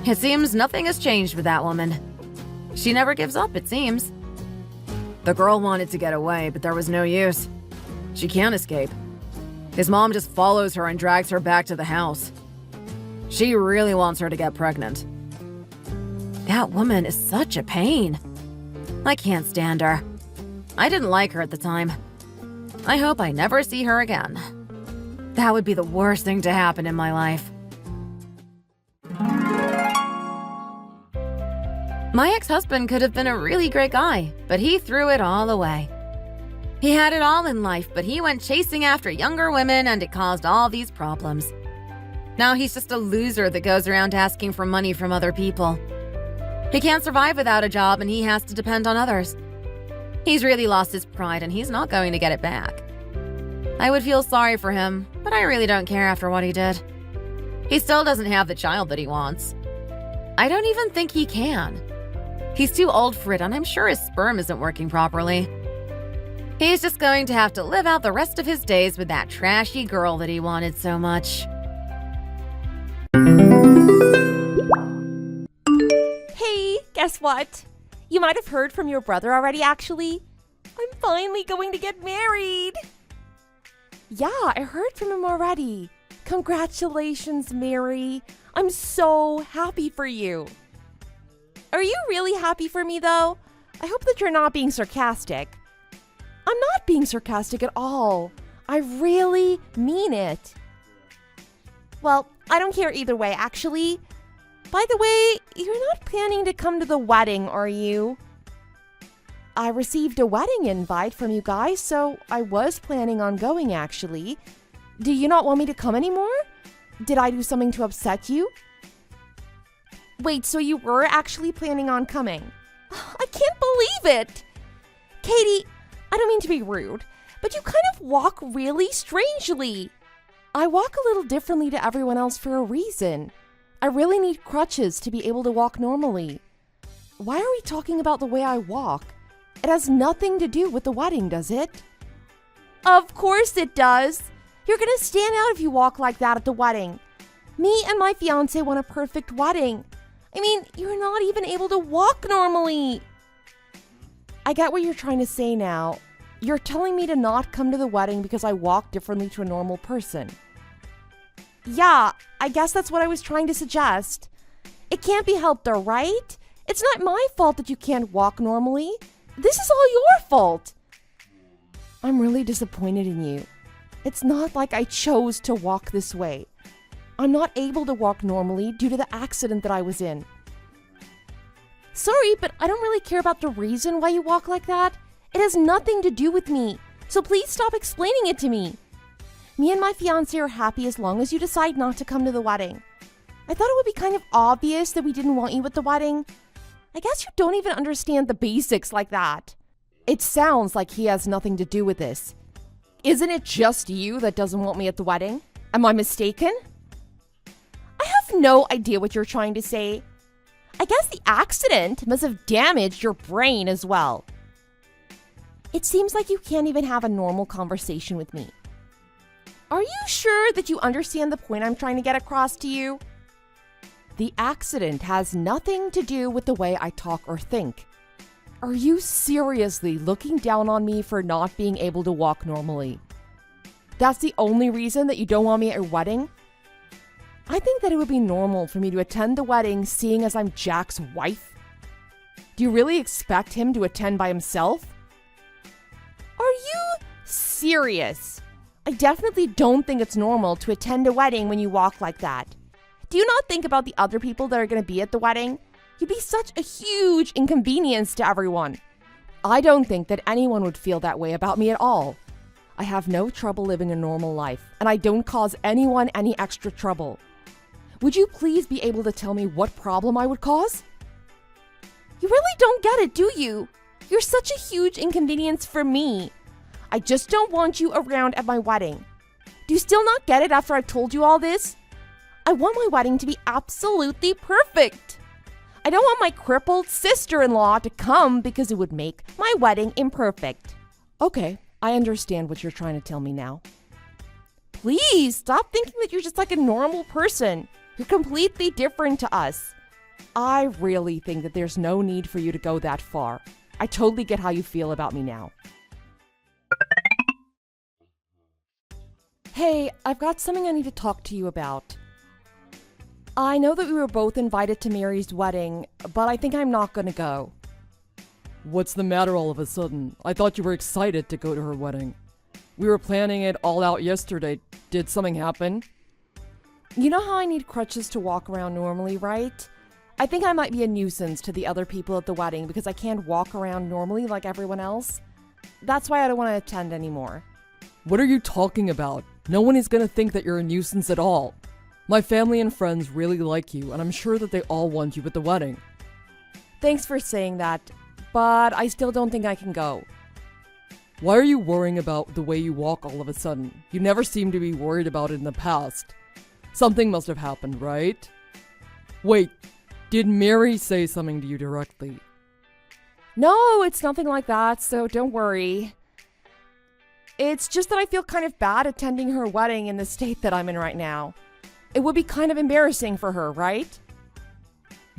It seems nothing has changed with that woman. She never gives up, it seems. The girl wanted to get away, but there was no use. She can't escape. His mom just follows her and drags her back to the house. She really wants her to get pregnant. That woman is such a pain. I can't stand her. I didn't like her at the time. I hope I never see her again. That would be the worst thing to happen in my life. My ex-husband could have been a really great guy, but he threw it all away. He had it all in life, but he went chasing after younger women and it caused all these problems. Now he's just a loser that goes around asking for money from other people. He can't survive without a job and he has to depend on others. He's really lost his pride and he's not going to get it back. I would feel sorry for him, but I really don't care after what he did. He still doesn't have the child that he wants. I don't even think he can. He's too old for it and I'm sure his sperm isn't working properly. He's just going to have to live out the rest of his days with that trashy girl that he wanted so much. Hey, guess what? You might have heard from your brother already, actually. I'm finally going to get married. Yeah, I heard from him already. Congratulations, Mary. I'm so happy for you. Are you really happy for me, though? I hope that you're not being sarcastic. I'm not being sarcastic at all. I really mean it. Well, I don't care either way, actually. By the way, you're not planning to come to the wedding, are you? I received a wedding invite from you guys, so I was planning on going, actually. Do you not want me to come anymore? Did I do something to upset you? Wait, so you were actually planning on coming? I can't believe it! Katie, I don't mean to be rude, but you kind of walk really strangely. I walk a little differently to everyone else for a reason. I really need crutches to be able to walk normally. Why are we talking about the way I walk? It has nothing to do with the wedding, does it? Of course it does. You're gonna stand out if you walk like that at the wedding. Me and my fiance want a perfect wedding. I mean, you're not even able to walk normally. I get what you're trying to say now. You're telling me to not come to the wedding because I walk differently to a normal person. Yeah, I guess that's what I was trying to suggest. It can't be helped though, right? It's not my fault that you can't walk normally. This is all your fault. I'm really disappointed in you. It's not like I chose to walk this way. I'm not able to walk normally due to the accident that I was in. Sorry, but I don't really care about the reason why you walk like that. It has nothing to do with me, so please stop explaining it to me. Me and my fiancé are happy as long as you decide not to come to the wedding. I thought it would be kind of obvious that we didn't want you at the wedding. I guess you don't even understand the basics like that. It sounds like he has nothing to do with this. Isn't it just you that doesn't want me at the wedding? Am I mistaken? I have no idea what you're trying to say. I guess the accident must have damaged your brain as well. It seems like you can't even have a normal conversation with me. Are you sure that you understand the point I'm trying to get across to you? The accident has nothing to do with the way I talk or think. Are you seriously looking down on me for not being able to walk normally? That's the only reason that you don't want me at your wedding? I think that it would be normal for me to attend the wedding seeing as I'm Jack's wife. Do you really expect him to attend by himself? Are you serious? I definitely don't think it's normal to attend a wedding when you walk like that. Do you not think about the other people that are going to be at the wedding? You'd be such a huge inconvenience to everyone. I don't think that anyone would feel that way about me at all. I have no trouble living a normal life, and I don't cause anyone any extra trouble. Would you please be able to tell me what problem I would cause? You really don't get it, do you? You're such a huge inconvenience for me. I just don't want you around at my wedding. Do you still not get it after I've told you all this? I want my wedding to be absolutely perfect. I don't want my crippled sister-in-law to come because it would make my wedding imperfect. Okay, I understand what you're trying to tell me now. Please stop thinking that you're just like a normal person. You're completely different to us. I really think that there's no need for you to go that far. I totally get how you feel about me now. Hey, I've got something I need to talk to you about. I know that we were both invited to Mary's wedding, but I think I'm not gonna go. What's the matter all of a sudden? I thought you were excited to go to her wedding. We were planning it all out yesterday. Did something happen? You know how I need crutches to walk around normally, right? I think I might be a nuisance to the other people at the wedding because I can't walk around normally like everyone else. That's why I don't want to attend anymore. What are you talking about? No one is gonna think that you're a nuisance at all. My family and friends really like you, and I'm sure that they all want you at the wedding. Thanks for saying that, but I still don't think I can go. Why are you worrying about the way you walk all of a sudden? You never seemed to be worried about it in the past. Something must have happened, right? Wait, did Mary say something to you directly? No, it's nothing like that, so don't worry. It's just that I feel kind of bad attending her wedding in the state that I'm in right now. It would be kind of embarrassing for her, right?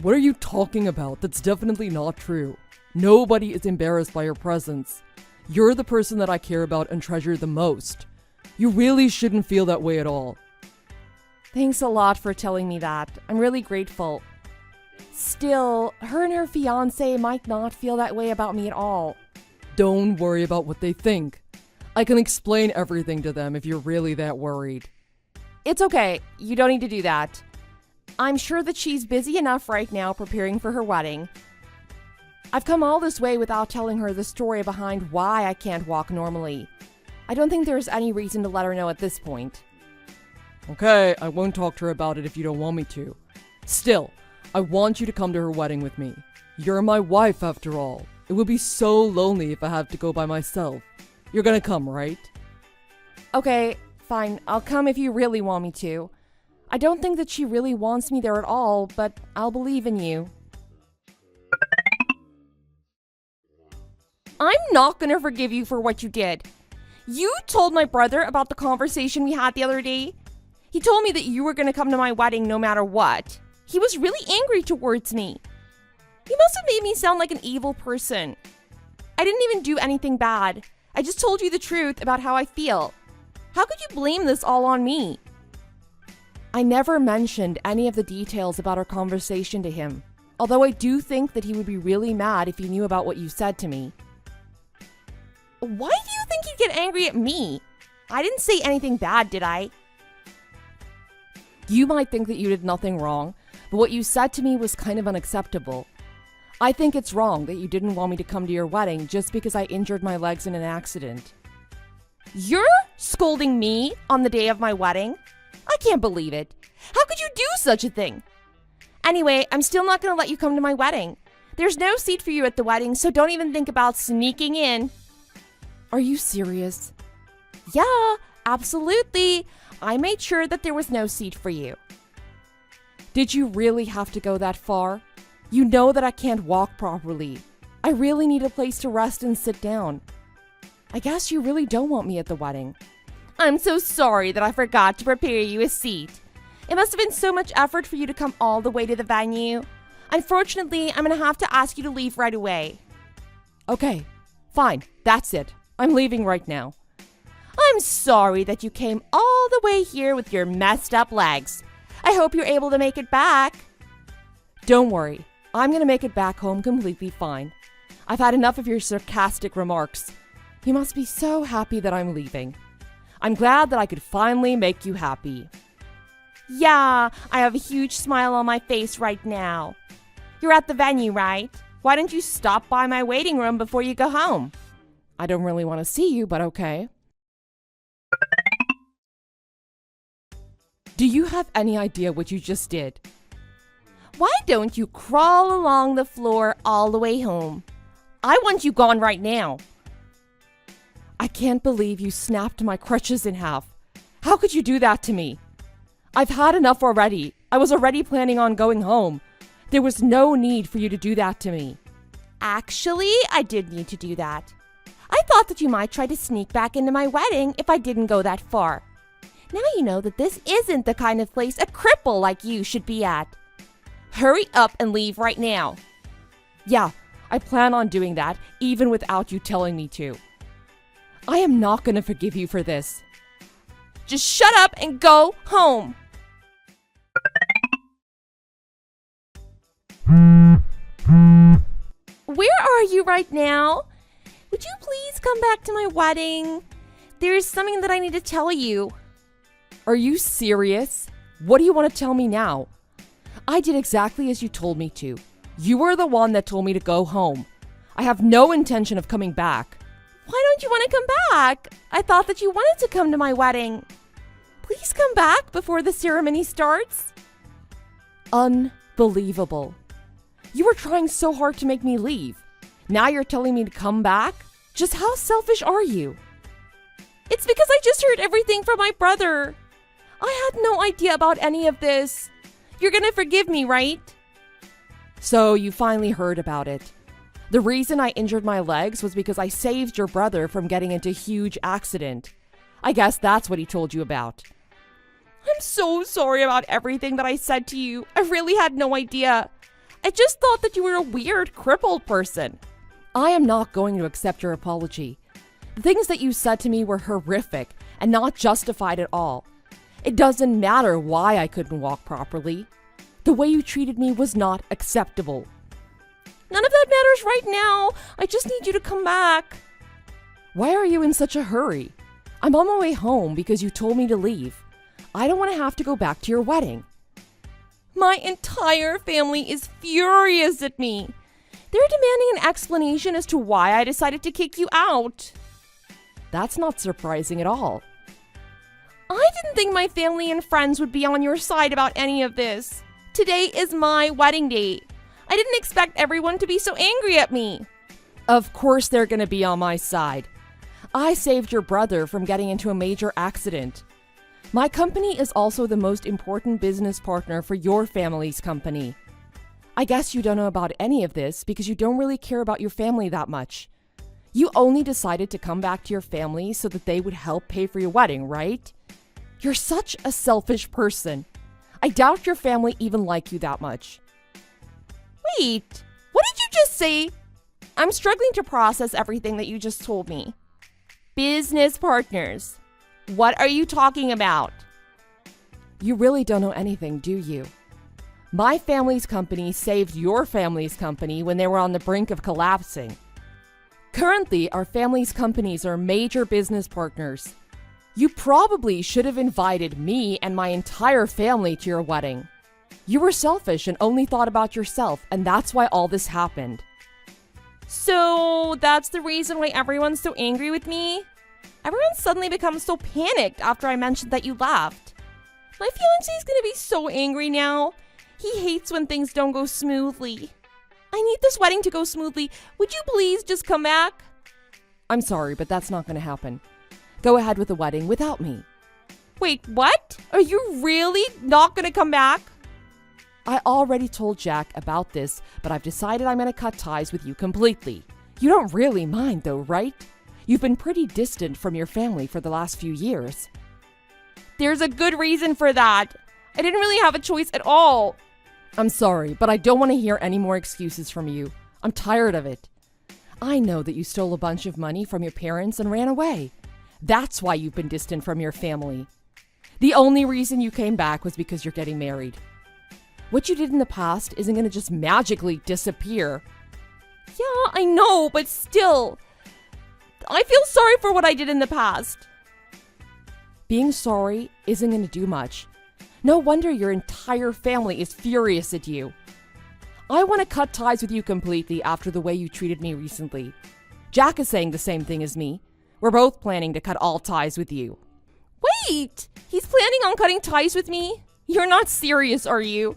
What are you talking about? That's definitely not true. Nobody is embarrassed by your presence. You're the person that I care about and treasure the most. You really shouldn't feel that way at all. Thanks a lot for telling me that. I'm really grateful. Still, her and her fiancé might not feel that way about me at all. Don't worry about what they think. I can explain everything to them if you're really that worried. It's okay. You don't need to do that. I'm sure that she's busy enough right now preparing for her wedding. I've come all this way without telling her the story behind why I can't walk normally. I don't think there's any reason to let her know at this point. Okay, I won't talk to her about it if you don't want me to. Still, I want you to come to her wedding with me. You're my wife after all. It would be so lonely if I had to go by myself. You're gonna come, right? Okay, fine. I'll come if you really want me to. I don't think that she really wants me there at all, but I'll believe in you. I'm not gonna forgive you for what you did. You told my brother about the conversation we had the other day. He told me that you were gonna come to my wedding no matter what. He was really angry towards me. You must have made me sound like an evil person. I didn't even do anything bad. I just told you the truth about how I feel. How could you blame this all on me? I never mentioned any of the details about our conversation to him, although I do think that he would be really mad if he knew about what you said to me. Why do you think he'd get angry at me? I didn't say anything bad, did I? You might think that you did nothing wrong, but what you said to me was kind of unacceptable. I think it's wrong that you didn't want me to come to your wedding just because I injured my legs in an accident. You're scolding me on the day of my wedding? I can't believe it. How could you do such a thing? Anyway, I'm still not going to let you come to my wedding. There's no seat for you at the wedding, so don't even think about sneaking in. Are you serious? Yeah, absolutely. I made sure that there was no seat for you. Did you really have to go that far? You know that I can't walk properly. I really need a place to rest and sit down. I guess you really don't want me at the wedding. I'm so sorry that I forgot to prepare you a seat. It must have been so much effort for you to come all the way to the venue. Unfortunately, I'm going to have to ask you to leave right away. Okay, fine. That's it. I'm leaving right now. I'm sorry that you came all the way here with your messed up legs. I hope you're able to make it back. Don't worry. I'm gonna make it back home completely fine. I've had enough of your sarcastic remarks. You must be so happy that I'm leaving. I'm glad that I could finally make you happy. Yeah, I have a huge smile on my face right now. You're at the venue, right? Why don't you stop by my waiting room before you go home? I don't really want to see you, but okay. Do you have any idea what you just did? Why don't you crawl along the floor all the way home? I want you gone right now. I can't believe you snapped my crutches in half. How could you do that to me? I've had enough already. I was already planning on going home. There was no need for you to do that to me. Actually, I did need to do that. I thought that you might try to sneak back into my wedding if I didn't go that far. Now you know that this isn't the kind of place a cripple like you should be at. Hurry up and leave right now. Yeah, I plan on doing that even without you telling me to. I am not going to forgive you for this. Just shut up and go home. Where are you right now? Would you please come back to my wedding? There's something that I need to tell you. Are you serious? What do you want to tell me now? I did exactly as you told me to. You were the one that told me to go home. I have no intention of coming back. Why don't you want to come back? I thought that you wanted to come to my wedding. Please come back before the ceremony starts. Unbelievable. You were trying so hard to make me leave. Now you're telling me to come back? Just how selfish are you? It's because I just heard everything from my brother. I had no idea about any of this. You're gonna forgive me, right? So you finally heard about it. The reason I injured my legs was because I saved your brother from getting into a huge accident. I guess that's what he told you about. I'm so sorry about everything that I said to you. I really had no idea. I just thought that you were a weird, crippled person. I am not going to accept your apology. The things that you said to me were horrific and not justified at all. It doesn't matter why I couldn't walk properly. The way you treated me was not acceptable. None of that matters right now. I just need you to come back. Why are you in such a hurry? I'm on my way home because you told me to leave. I don't want to have to go back to your wedding. My entire family is furious at me. They're demanding an explanation as to why I decided to kick you out. That's not surprising at all. I didn't think my family and friends would be on your side about any of this. Today is my wedding day. I didn't expect everyone to be so angry at me. Of course they're going to be on my side. I saved your brother from getting into a major accident. My company is also the most important business partner for your family's company. I guess you don't know about any of this because you don't really care about your family that much. You only decided to come back to your family so that they would help pay for your wedding, right? You're such a selfish person. I doubt your family even like you that much. Wait, what did you just say? I'm struggling to process everything that you just told me. Business partners. What are you talking about? You really don't know anything, do you? My family's company saved your family's company when they were on the brink of collapsing. Currently, our family's companies are major business partners. You probably should have invited me and my entire family to your wedding. You were selfish and only thought about yourself, and that's why all this happened. So that's the reason why everyone's so angry with me? Everyone suddenly becomes so panicked after I mentioned that you left. My fiancé is gonna be so angry now. He hates when things don't go smoothly. I need this wedding to go smoothly. Would you please just come back? I'm sorry, but that's not gonna happen. Go ahead with the wedding without me. Wait, what? Are you really not gonna come back? I already told Jack about this, but I've decided I'm gonna cut ties with you completely. You don't really mind though, right? You've been pretty distant from your family for the last few years. There's a good reason for that. I didn't really have a choice at all. I'm sorry, but I don't want to hear any more excuses from you. I'm tired of it. I know that you stole a bunch of money from your parents and ran away. That's why you've been distant from your family. The only reason you came back was because you're getting married. What you did in the past isn't going to just magically disappear. Yeah, I know, but still, I feel sorry for what I did in the past. Being sorry isn't going to do much. No wonder your entire family is furious at you. I want to cut ties with you completely after the way you treated me recently. Jack is saying the same thing as me. We're both planning to cut all ties with you. Wait! He's planning on cutting ties with me? You're not serious, are you?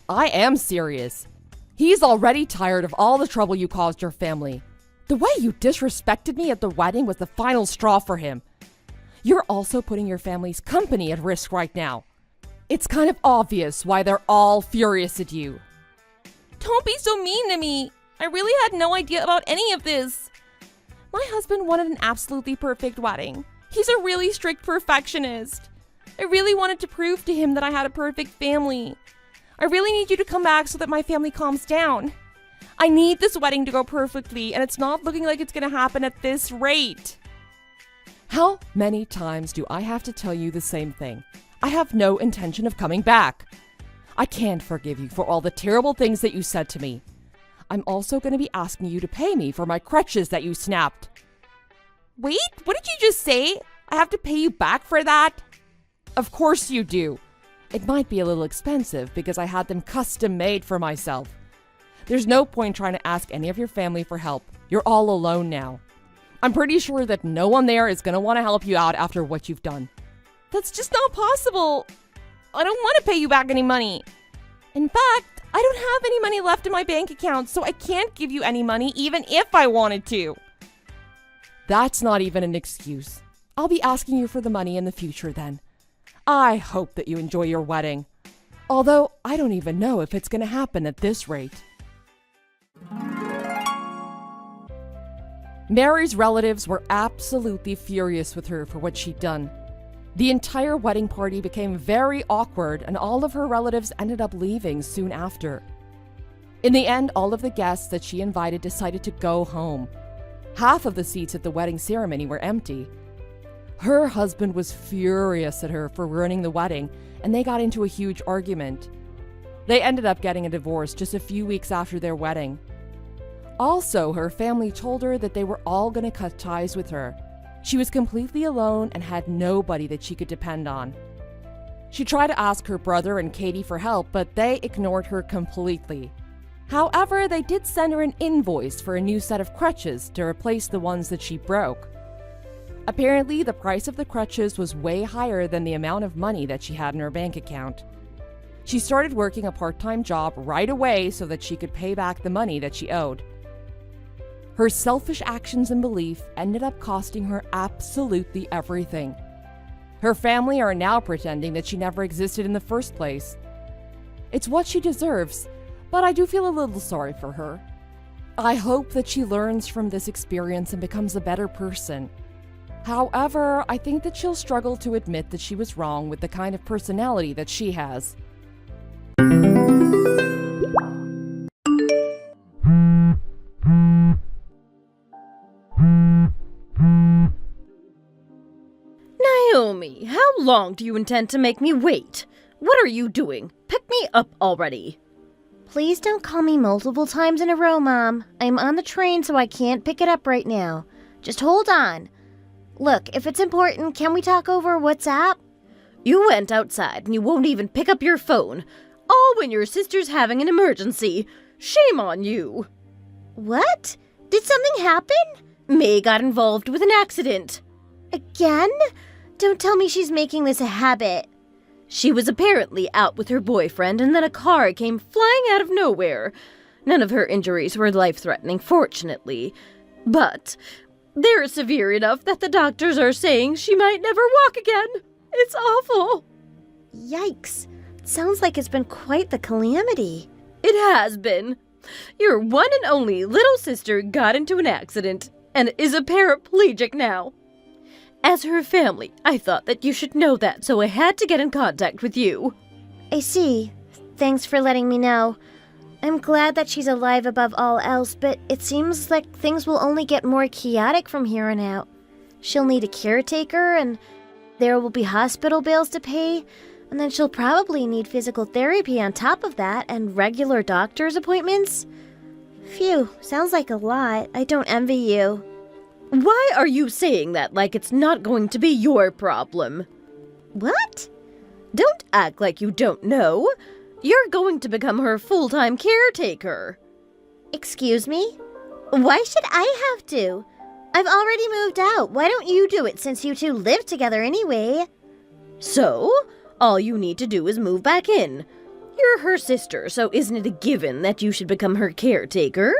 I am serious. He's already tired of all the trouble you caused your family. The way you disrespected me at the wedding was the final straw for him. You're also putting your family's company at risk right now. It's kind of obvious why they're all furious at you. Don't be so mean to me. I really had no idea about any of this. My husband wanted an absolutely perfect wedding. He's a really strict perfectionist. I really wanted to prove to him that I had a perfect family. I really need you to come back so that my family calms down. I need this wedding to go perfectly, and it's not looking like it's going to happen at this rate. How many times do I have to tell you the same thing? I have no intention of coming back. I can't forgive you for all the terrible things that you said to me. I'm also going to be asking you to pay me for my crutches that you snapped. Wait, what did you just say? I have to pay you back for that? Of course you do. It might be a little expensive because I had them custom made for myself. There's no point trying to ask any of your family for help. You're all alone now. I'm pretty sure that no one there is going to want to help you out after what you've done. That's just not possible. I don't want to pay you back any money. In fact, I don't have any money left in my bank account, so I can't give you any money even if I wanted to. That's not even an excuse. I'll be asking you for the money in the future then. I hope that you enjoy your wedding. Although I don't even know if it's going to happen at this rate. Mary's relatives were absolutely furious with her for what she'd done. The entire wedding party became very awkward, and all of her relatives ended up leaving soon after. In the end, all of the guests that she invited decided to go home. Half of the seats at the wedding ceremony were empty. Her husband was furious at her for ruining the wedding, and they got into a huge argument. They ended up getting a divorce just a few weeks after their wedding. Also, her family told her that they were all going to cut ties with her. She was completely alone and had nobody that she could depend on. She tried to ask her brother and Katie for help, but they ignored her completely. However, they did send her an invoice for a new set of crutches to replace the ones that she broke. Apparently, the price of the crutches was way higher than the amount of money that she had in her bank account. She started working a part-time job right away so that she could pay back the money that she owed. Her selfish actions and belief ended up costing her absolutely everything. Her family are now pretending that she never existed in the first place. It's what she deserves, but I do feel a little sorry for her. I hope that she learns from this experience and becomes a better person. However, I think that she'll struggle to admit that she was wrong with the kind of personality that she has. Naomi, how long do you intend to make me wait? What are you doing? Pick me up already. Please don't call me multiple times in a row, Mom. I'm on the train, so I can't pick it up right now. Just hold on. Look, if it's important, can we talk over WhatsApp? You went outside and you won't even pick up your phone. All when your sister's having an emergency. Shame on you. What? Did something happen? May got involved with an accident. Again? Don't tell me she's making this a habit. She was apparently out with her boyfriend and then a car came flying out of nowhere. None of her injuries were life-threatening, fortunately. But they're severe enough that the doctors are saying she might never walk again. It's awful. Yikes. Sounds like it's been quite the calamity. It has been. Your one and only little sister got into an accident and is a paraplegic now. As her family, I thought that you should know that, so I had to get in contact with you. I see. Thanks for letting me know. I'm glad that she's alive above all else, but it seems like things will only get more chaotic from here on out. She'll need a caretaker, and there will be hospital bills to pay. And then she'll probably need physical therapy on top of that and regular doctor's appointments. Phew, sounds like a lot. I don't envy you. Why are you saying that like it's not going to be your problem? What? Don't act like you don't know. You're going to become her full-time caretaker. Excuse me? Why should I have to? I've already moved out. Why don't you do it since you two live together anyway? So, all you need to do is move back in. You're her sister, so isn't it a given that you should become her caretaker?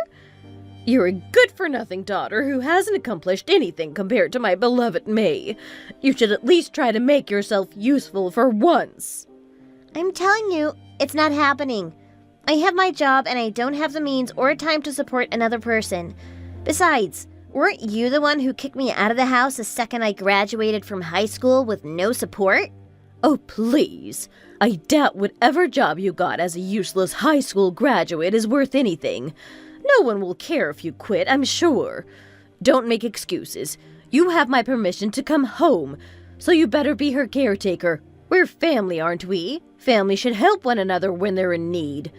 You're a good-for-nothing daughter who hasn't accomplished anything compared to my beloved May. You should at least try to make yourself useful for once. I'm telling you, it's not happening. I have my job and I don't have the means or time to support another person. Besides, weren't you the one who kicked me out of the house the second I graduated from high school with no support? Oh, please. I doubt whatever job you got as a useless high school graduate is worth anything. No one will care if you quit, I'm sure. Don't make excuses. You have my permission to come home, so you better be her caretaker. We're family, aren't we? Family should help one another when they're in need.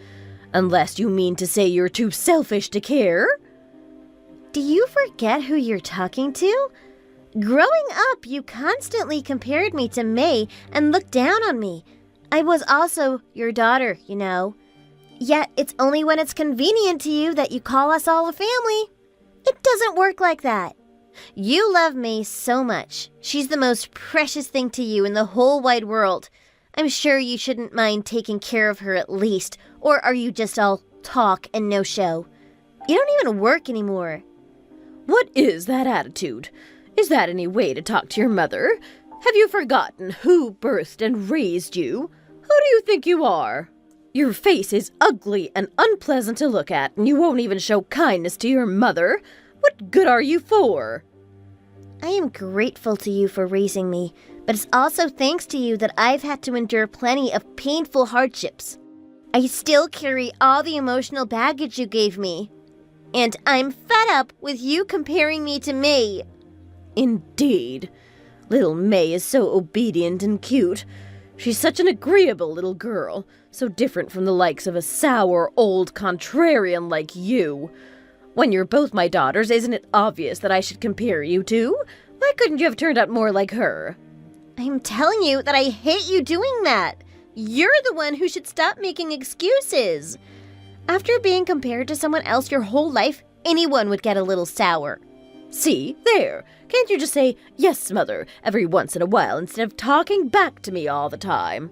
Unless you mean to say you're too selfish to care? Do you forget who you're talking to? Growing up, you constantly compared me to May and looked down on me. I was also your daughter, you know. Yet it's only when it's convenient to you that you call us all a family. It doesn't work like that. You love May so much. She's the most precious thing to you in the whole wide world. I'm sure you shouldn't mind taking care of her at least. Or are you just all talk and no show? You don't even work anymore. What is that attitude? Is that any way to talk to your mother? Have you forgotten who birthed and raised you? Who do you think you are? Your face is ugly and unpleasant to look at, and you won't even show kindness to your mother. What good are you for? I am grateful to you for raising me, but it's also thanks to you that I've had to endure plenty of painful hardships. I still carry all the emotional baggage you gave me. And I'm fed up with you comparing me to May. Indeed. Little May is so obedient and cute. She's such an agreeable little girl, so different from the likes of a sour old contrarian like you. When you're both my daughters, isn't it obvious that I should compare you two? Why couldn't you have turned out more like her? I'm telling you that I hate you doing that. You're the one who should stop making excuses. After being compared to someone else your whole life, anyone would get a little sour. See, there. Can't you just say, yes, mother, every once in a while instead of talking back to me all the time?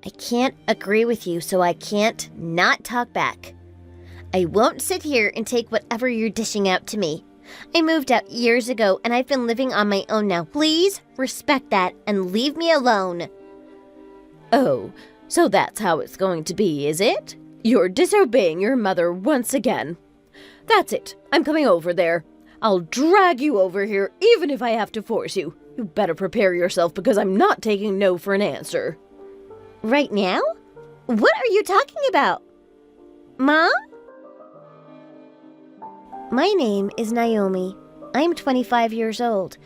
I can't agree with you, so I can't not talk back. I won't sit here and take whatever you're dishing out to me. I moved out years ago and I've been living on my own now. Please respect that and leave me alone. Oh, so that's how it's going to be, is it? You're disobeying your mother once again. That's it. I'm coming over there. I'll drag you over here even if I have to force you. You better prepare yourself because I'm not taking no for an answer. Right now? What are you talking about? Mom? My name is Naomi. I'm 25 years old.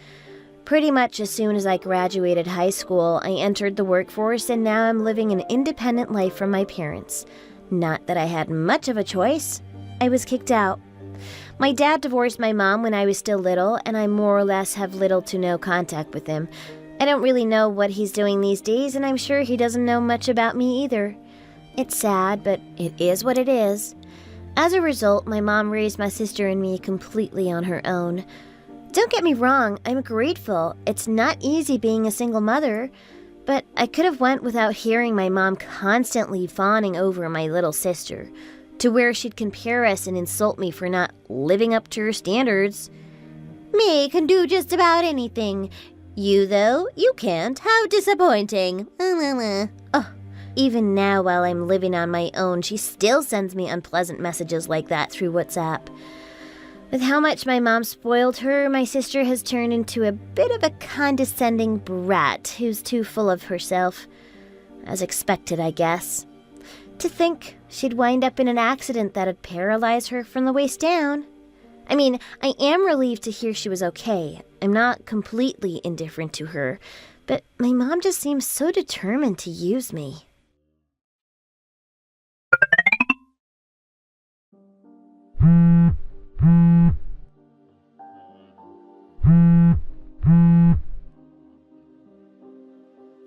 Pretty much as soon as I graduated high school, I entered the workforce and now I'm living an independent life from my parents. Not that I had much of a choice. I was kicked out. My dad divorced my mom when I was still little, and I more or less have little to no contact with him. I don't really know what he's doing these days, and I'm sure he doesn't know much about me either. It's sad, but it is what it is. As a result, my mom raised my sister and me completely on her own. Don't get me wrong, I'm grateful. It's not easy being a single mother, but I could have went without hearing my mom constantly fawning over my little sister, to where she'd compare us and insult me for not living up to her standards. Me can do just about anything. You, though, you can't. How disappointing. Oh, even now, while I'm living on my own, she still sends me unpleasant messages like that through WhatsApp. With how much my mom spoiled her, my sister has turned into a bit of a condescending brat who's too full of herself. As expected, I guess. To think she'd wind up in an accident that'd paralyze her from the waist down. I mean, I am relieved to hear she was okay. I'm not completely indifferent to her, But my mom just seems so determined to use me.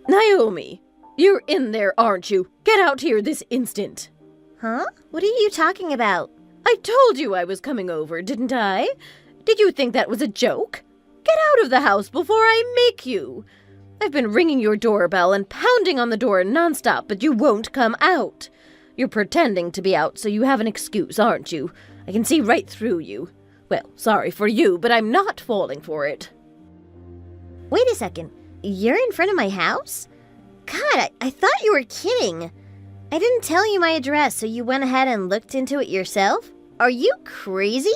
Naomi, you're in there, aren't you? Get out here this instant. Huh? What are you talking about? I told you I was coming over, didn't I? Did you think that was a joke? Get out of the house before I make you. I've been ringing your doorbell and pounding on the door nonstop, but you won't come out. You're pretending to be out so you have an excuse, aren't you? I can see right through you. Well, sorry for you, but I'm not falling for it. Wait a second. You're in front of my house? God, I thought you were kidding. I didn't tell you my address, so you went ahead and looked into it yourself? Are you crazy?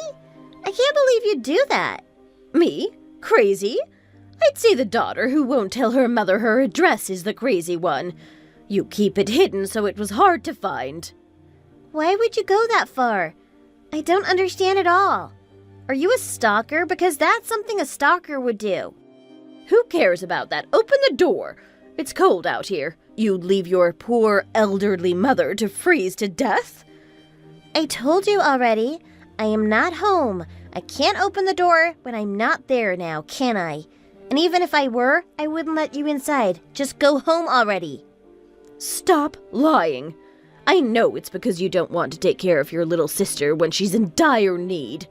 I can't believe you'd do that. Me? Crazy? I'd say the daughter who won't tell her mother her address is the crazy one. You keep it hidden so it was hard to find. Why would you go that far? I don't understand at all. Are you a stalker? Because that's something a stalker would do. Who cares about that? Open the door. It's cold out here. You'd leave your poor elderly mother to freeze to death? I told you already. I am not home. I can't open the door when I'm not there now, can I? And even if I were, I wouldn't let you inside. Just go home already. Stop lying. I know it's because you don't want to take care of your little sister when she's in dire need.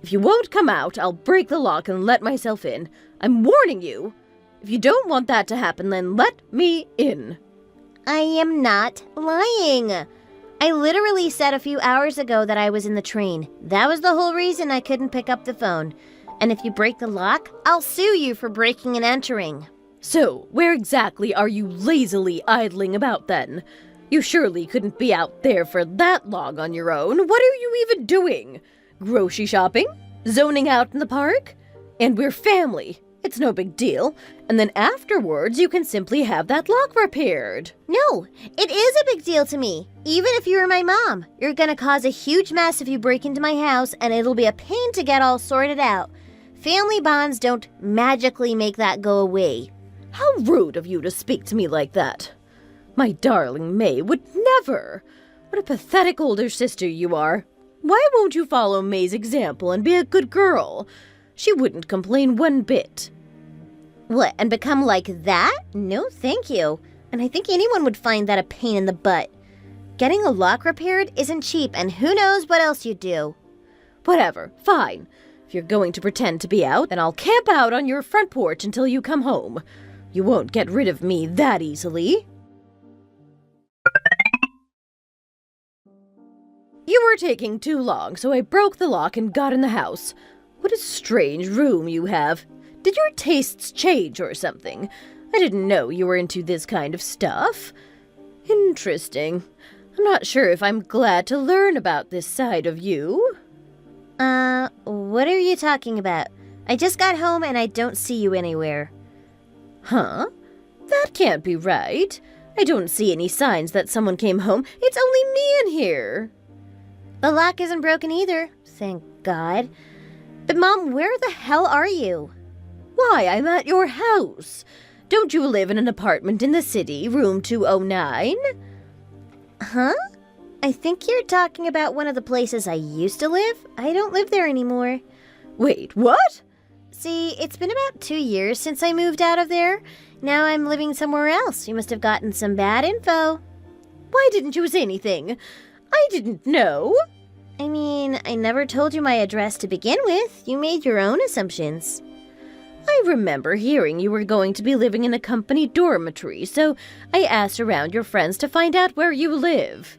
If you won't come out, I'll break the lock and let myself in. I'm warning you. If you don't want that to happen, then let me in. I am not lying. I literally said a few hours ago that I was in the train. That was the whole reason I couldn't pick up the phone. And if you break the lock, I'll sue you for breaking and entering. So, where exactly are you lazily idling about then? You surely couldn't be out there for that long on your own. What are you even doing? Grocery shopping? Zoning out in the park? And we're family. It's no big deal. And then afterwards, you can simply have that lock repaired. No, it is a big deal to me. Even if you were my mom, you're gonna cause a huge mess if you break into my house, and it'll be a pain to get all sorted out. Family bonds don't magically make that go away. How rude of you to speak to me like that. My darling May would never. What a pathetic older sister you are. Why won't you follow May's example and be a good girl? She wouldn't complain one bit. What, and become like that? No, thank you. And I think anyone would find that a pain in the butt. Getting a lock repaired isn't cheap, and who knows what else you'd do. Whatever, fine. If you're going to pretend to be out, then I'll camp out on your front porch until you come home. You won't get rid of me that easily. You were taking too long, so I broke the lock and got in the house. What a strange room you have. Did your tastes change or something? I didn't know you were into this kind of stuff. Interesting. I'm not sure if I'm glad to learn about this side of you. What are you talking about? I just got home and I don't see you anywhere. Huh? That can't be right. I don't see any signs that someone came home. It's only me in here. The lock isn't broken either, thank God. But Mom, where the hell are you? Why, I'm at your house. Don't you live in an apartment in the city, room 209? Huh? I think you're talking about one of the places I used to live. I don't live there anymore. Wait, what? See, it's been about 2 years since I moved out of there. Now I'm living somewhere else. You must have gotten some bad info. Why didn't you say anything? I didn't know. I mean, I never told you my address to begin with. You made your own assumptions. I remember hearing you were going to be living in a company dormitory, so I asked around your friends to find out where you live.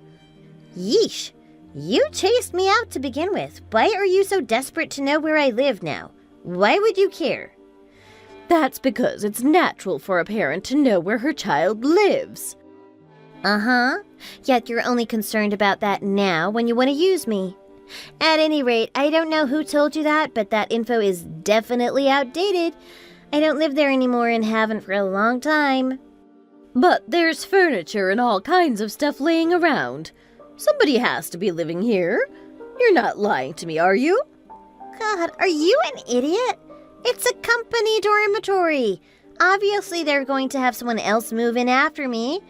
Yeesh. You chased me out to begin with. Why are you so desperate to know where I live now? Why would you care? That's because it's natural for a parent to know where her child lives. Uh-huh. Yet you're only concerned about that now when you want to use me. At any rate, I don't know who told you that, but that info is definitely outdated. I don't live there anymore and haven't for a long time. But there's furniture and all kinds of stuff laying around. Somebody has to be living here. You're not lying to me, are you? God, are you an idiot? It's a company dormitory. Obviously, they're going to have someone else move in after me.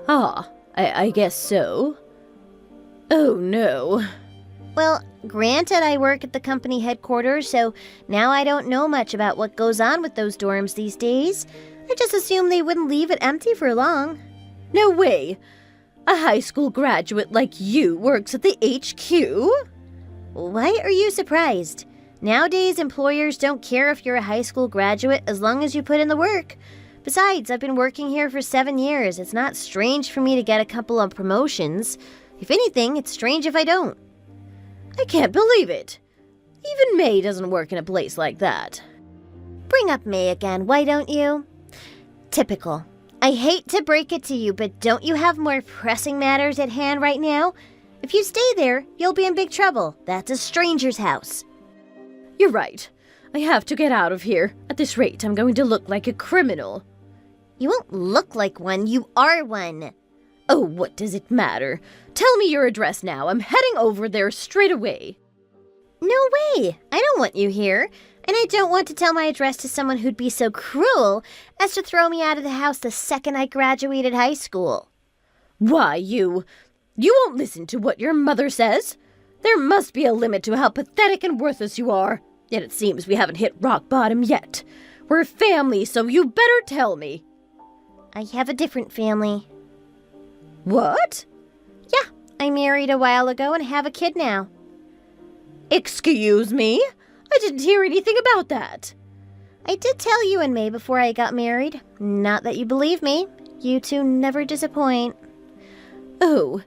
I guess so. Oh no. Well, granted, I work at the company headquarters, so now I don't know much about what goes on with those dorms these days. I just assumed they wouldn't leave it empty for long. No way. A high school graduate like you works at the HQ? Why are you surprised? Nowadays, employers don't care if you're a high school graduate as long as you put in the work. Besides, I've been working here for 7 years. It's not strange for me to get a couple of promotions. If anything, it's strange if I don't. I can't believe it. Even May doesn't work in a place like that. Bring up May again, why don't you? Typical. I hate to break it to you, but don't you have more pressing matters at hand right now? If you stay there, you'll be in big trouble. That's a stranger's house. You're right. I have to get out of here. At this rate, I'm going to look like a criminal. You won't look like one, you are one. Oh, what does it matter? Tell me your address now. I'm heading over there straight away. No way! I don't want you here. And I don't want to tell my address to someone who'd be so cruel as to throw me out of the house the second I graduated high school. Why, you won't listen to what your mother says? There must be a limit to how pathetic and worthless you are. Yet it seems we haven't hit rock bottom yet. We're family, so you better tell me. I have a different family. What? Yeah, I married a while ago and have a kid now. Excuse me? I didn't hear anything about that. I did tell you in May before I got married. Not that you believe me. You two never disappoint. Oh,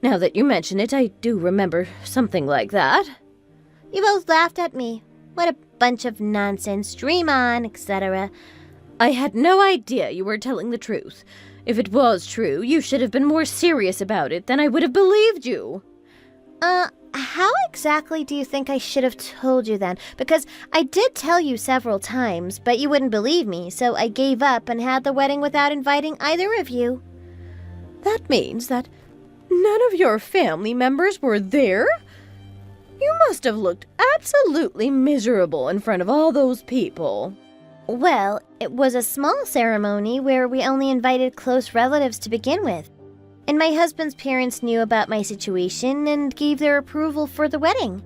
now that you mention it, I do remember something like that. You both laughed at me. What a bunch of nonsense. Dream on, etc. I had no idea you were telling the truth. If it was true, you should have been more serious about it, then I would have believed you. How exactly do you think I should have told you then? Because I did tell you several times, but you wouldn't believe me, so I gave up and had the wedding without inviting either of you. That means that none of your family members were there? You must have looked absolutely miserable in front of all those people. Well, it was a small ceremony where we only invited close relatives to begin with. And my husband's parents knew about my situation and gave their approval for the wedding.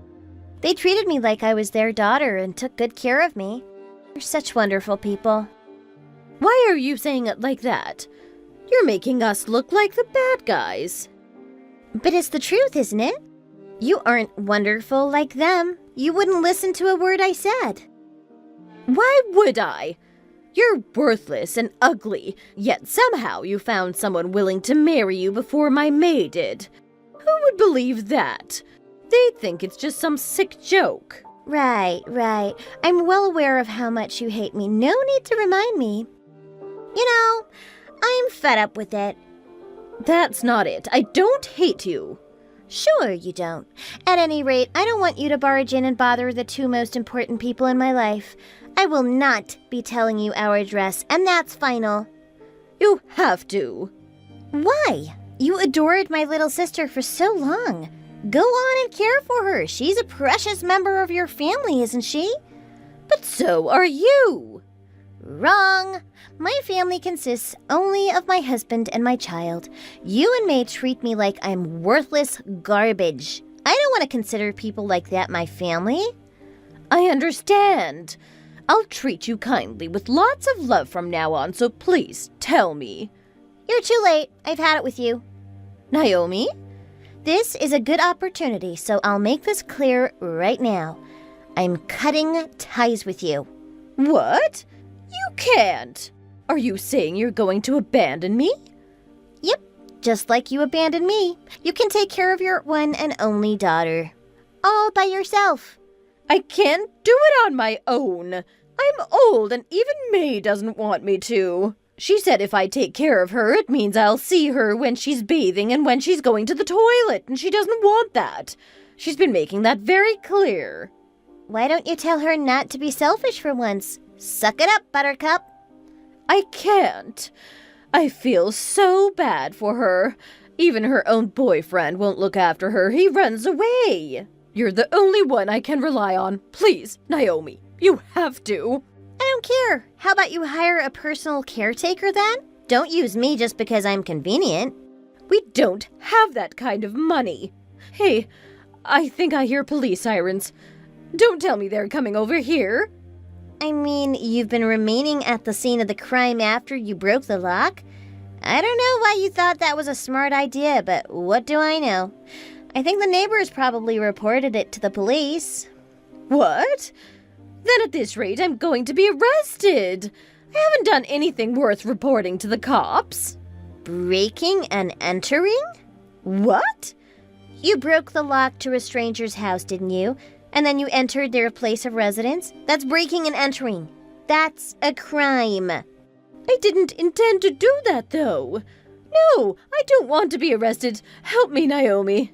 They treated me like I was their daughter and took good care of me. They're such wonderful people. Why are you saying it like that? You're making us look like the bad guys. But it's the truth, isn't it? You aren't wonderful like them. You wouldn't listen to a word I said. Why would I? You're worthless and ugly, yet somehow you found someone willing to marry you before my May did. Who would believe that? They'd think it's just some sick joke. Right. I'm well aware of how much you hate me. No need to remind me. You know, I'm fed up with it. That's not it. I don't hate you. Sure you don't. At any rate, I don't want you to barge in and bother the two most important people in my life. I will not be telling you our address, and that's final. You have to. Why? You adored my little sister for so long. Go on and care for her. She's a precious member of your family, isn't she? But so are you. Wrong. My family consists only of my husband and my child. You and May treat me like I'm worthless garbage. I don't want to consider people like that my family. I understand. I'll treat you kindly with lots of love from now on, so please tell me. You're too late. I've had it with you. Naomi? This is a good opportunity, so I'll make this clear right now. I'm cutting ties with you. What? You can't. Are you saying you're going to abandon me? Yep, just like you abandoned me. You can take care of your one and only daughter. All by yourself. I can't do it on my own. I'm old and even May doesn't want me to. She said if I take care of her, it means I'll see her when she's bathing and when she's going to the toilet, and she doesn't want that. She's been making that very clear. Why don't you tell her not to be selfish for once? Suck it up, Buttercup. I can't. I feel so bad for her. Even her own boyfriend won't look after her. He runs away. You're the only one I can rely on. Please, Naomi, you have to. I don't don't care. How about you hire a personal caretaker then? Don't use me just because I'm convenient. We don't have that kind of money. Hey, I think I hear police sirens. Don't tell me they're coming over here. I mean, you've been remaining at the scene of the crime after you broke the lock? I don't know why you thought that was a smart idea, but what do I know? I think the neighbors probably reported it to the police. What? Then at this rate, I'm going to be arrested. I haven't done anything worth reporting to the cops. Breaking and entering? What? You broke the lock to a stranger's house, didn't you? And then you entered their place of residence? That's breaking and entering. That's a crime. I didn't intend to do that, though. No, I don't want to be arrested. Help me, Naomi.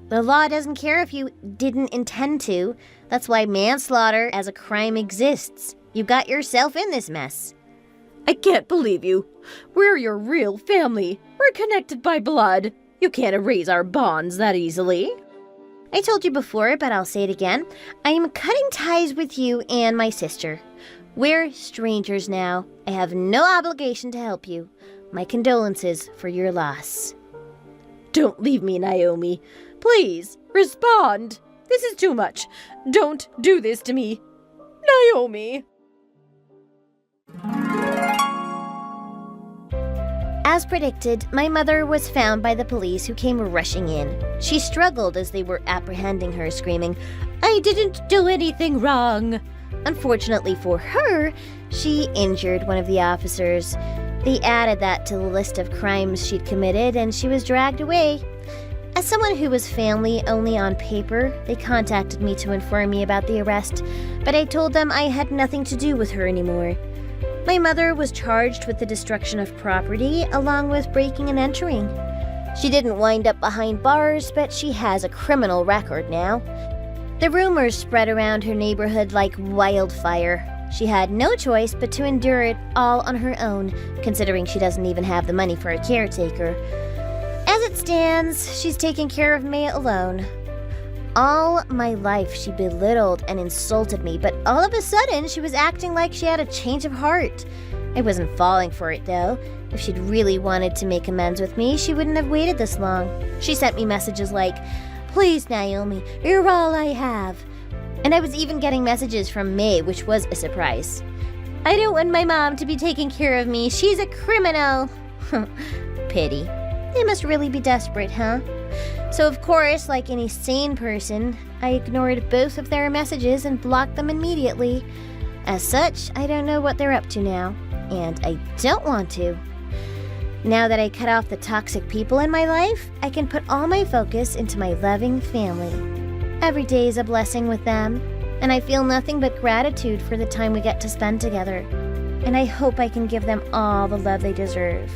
The law doesn't care if you didn't intend to. That's why manslaughter as a crime exists. You got yourself in this mess. I can't believe you. We're your real family. We're connected by blood. You can't erase our bonds that easily. I told you before, but I'll say it again. I am cutting ties with you and my sister. We're strangers now. I have no obligation to help you. My condolences for your loss. Don't leave me, Naomi. Please, respond. This is too much. Don't do this to me. Naomi. As predicted, my mother was found by the police who came rushing in. She struggled as they were apprehending her, screaming, "I didn't do anything wrong." Unfortunately for her, she injured one of the officers. They added that to the list of crimes she'd committed, and she was dragged away. As someone who was family only on paper, they contacted me to inform me about the arrest, but I told them I had nothing to do with her anymore. My mother was charged with the destruction of property, along with breaking and entering. She didn't wind up behind bars, but she has a criminal record now. The rumors spread around her neighborhood like wildfire. She had no choice but to endure it all on her own, considering she doesn't even have the money for a caretaker. As it stands, she's taking care of me alone. All my life, she belittled and insulted me, but all of a sudden, she was acting like she had a change of heart. I wasn't falling for it, though. If she'd really wanted to make amends with me, she wouldn't have waited this long. She sent me messages like, "Please, Naomi, you're all I have." And I was even getting messages from May, which was a surprise. "I don't want my mom to be taking care of me. She's a criminal." Pity. They must really be desperate, huh? So of course, like any sane person, I ignored both of their messages and blocked them immediately. As such, I don't know what they're up to now, and I don't want to. Now that I cut off the toxic people in my life, I can put all my focus into my loving family. Every day is a blessing with them, and I feel nothing but gratitude for the time we get to spend together. And I hope I can give them all the love they deserve.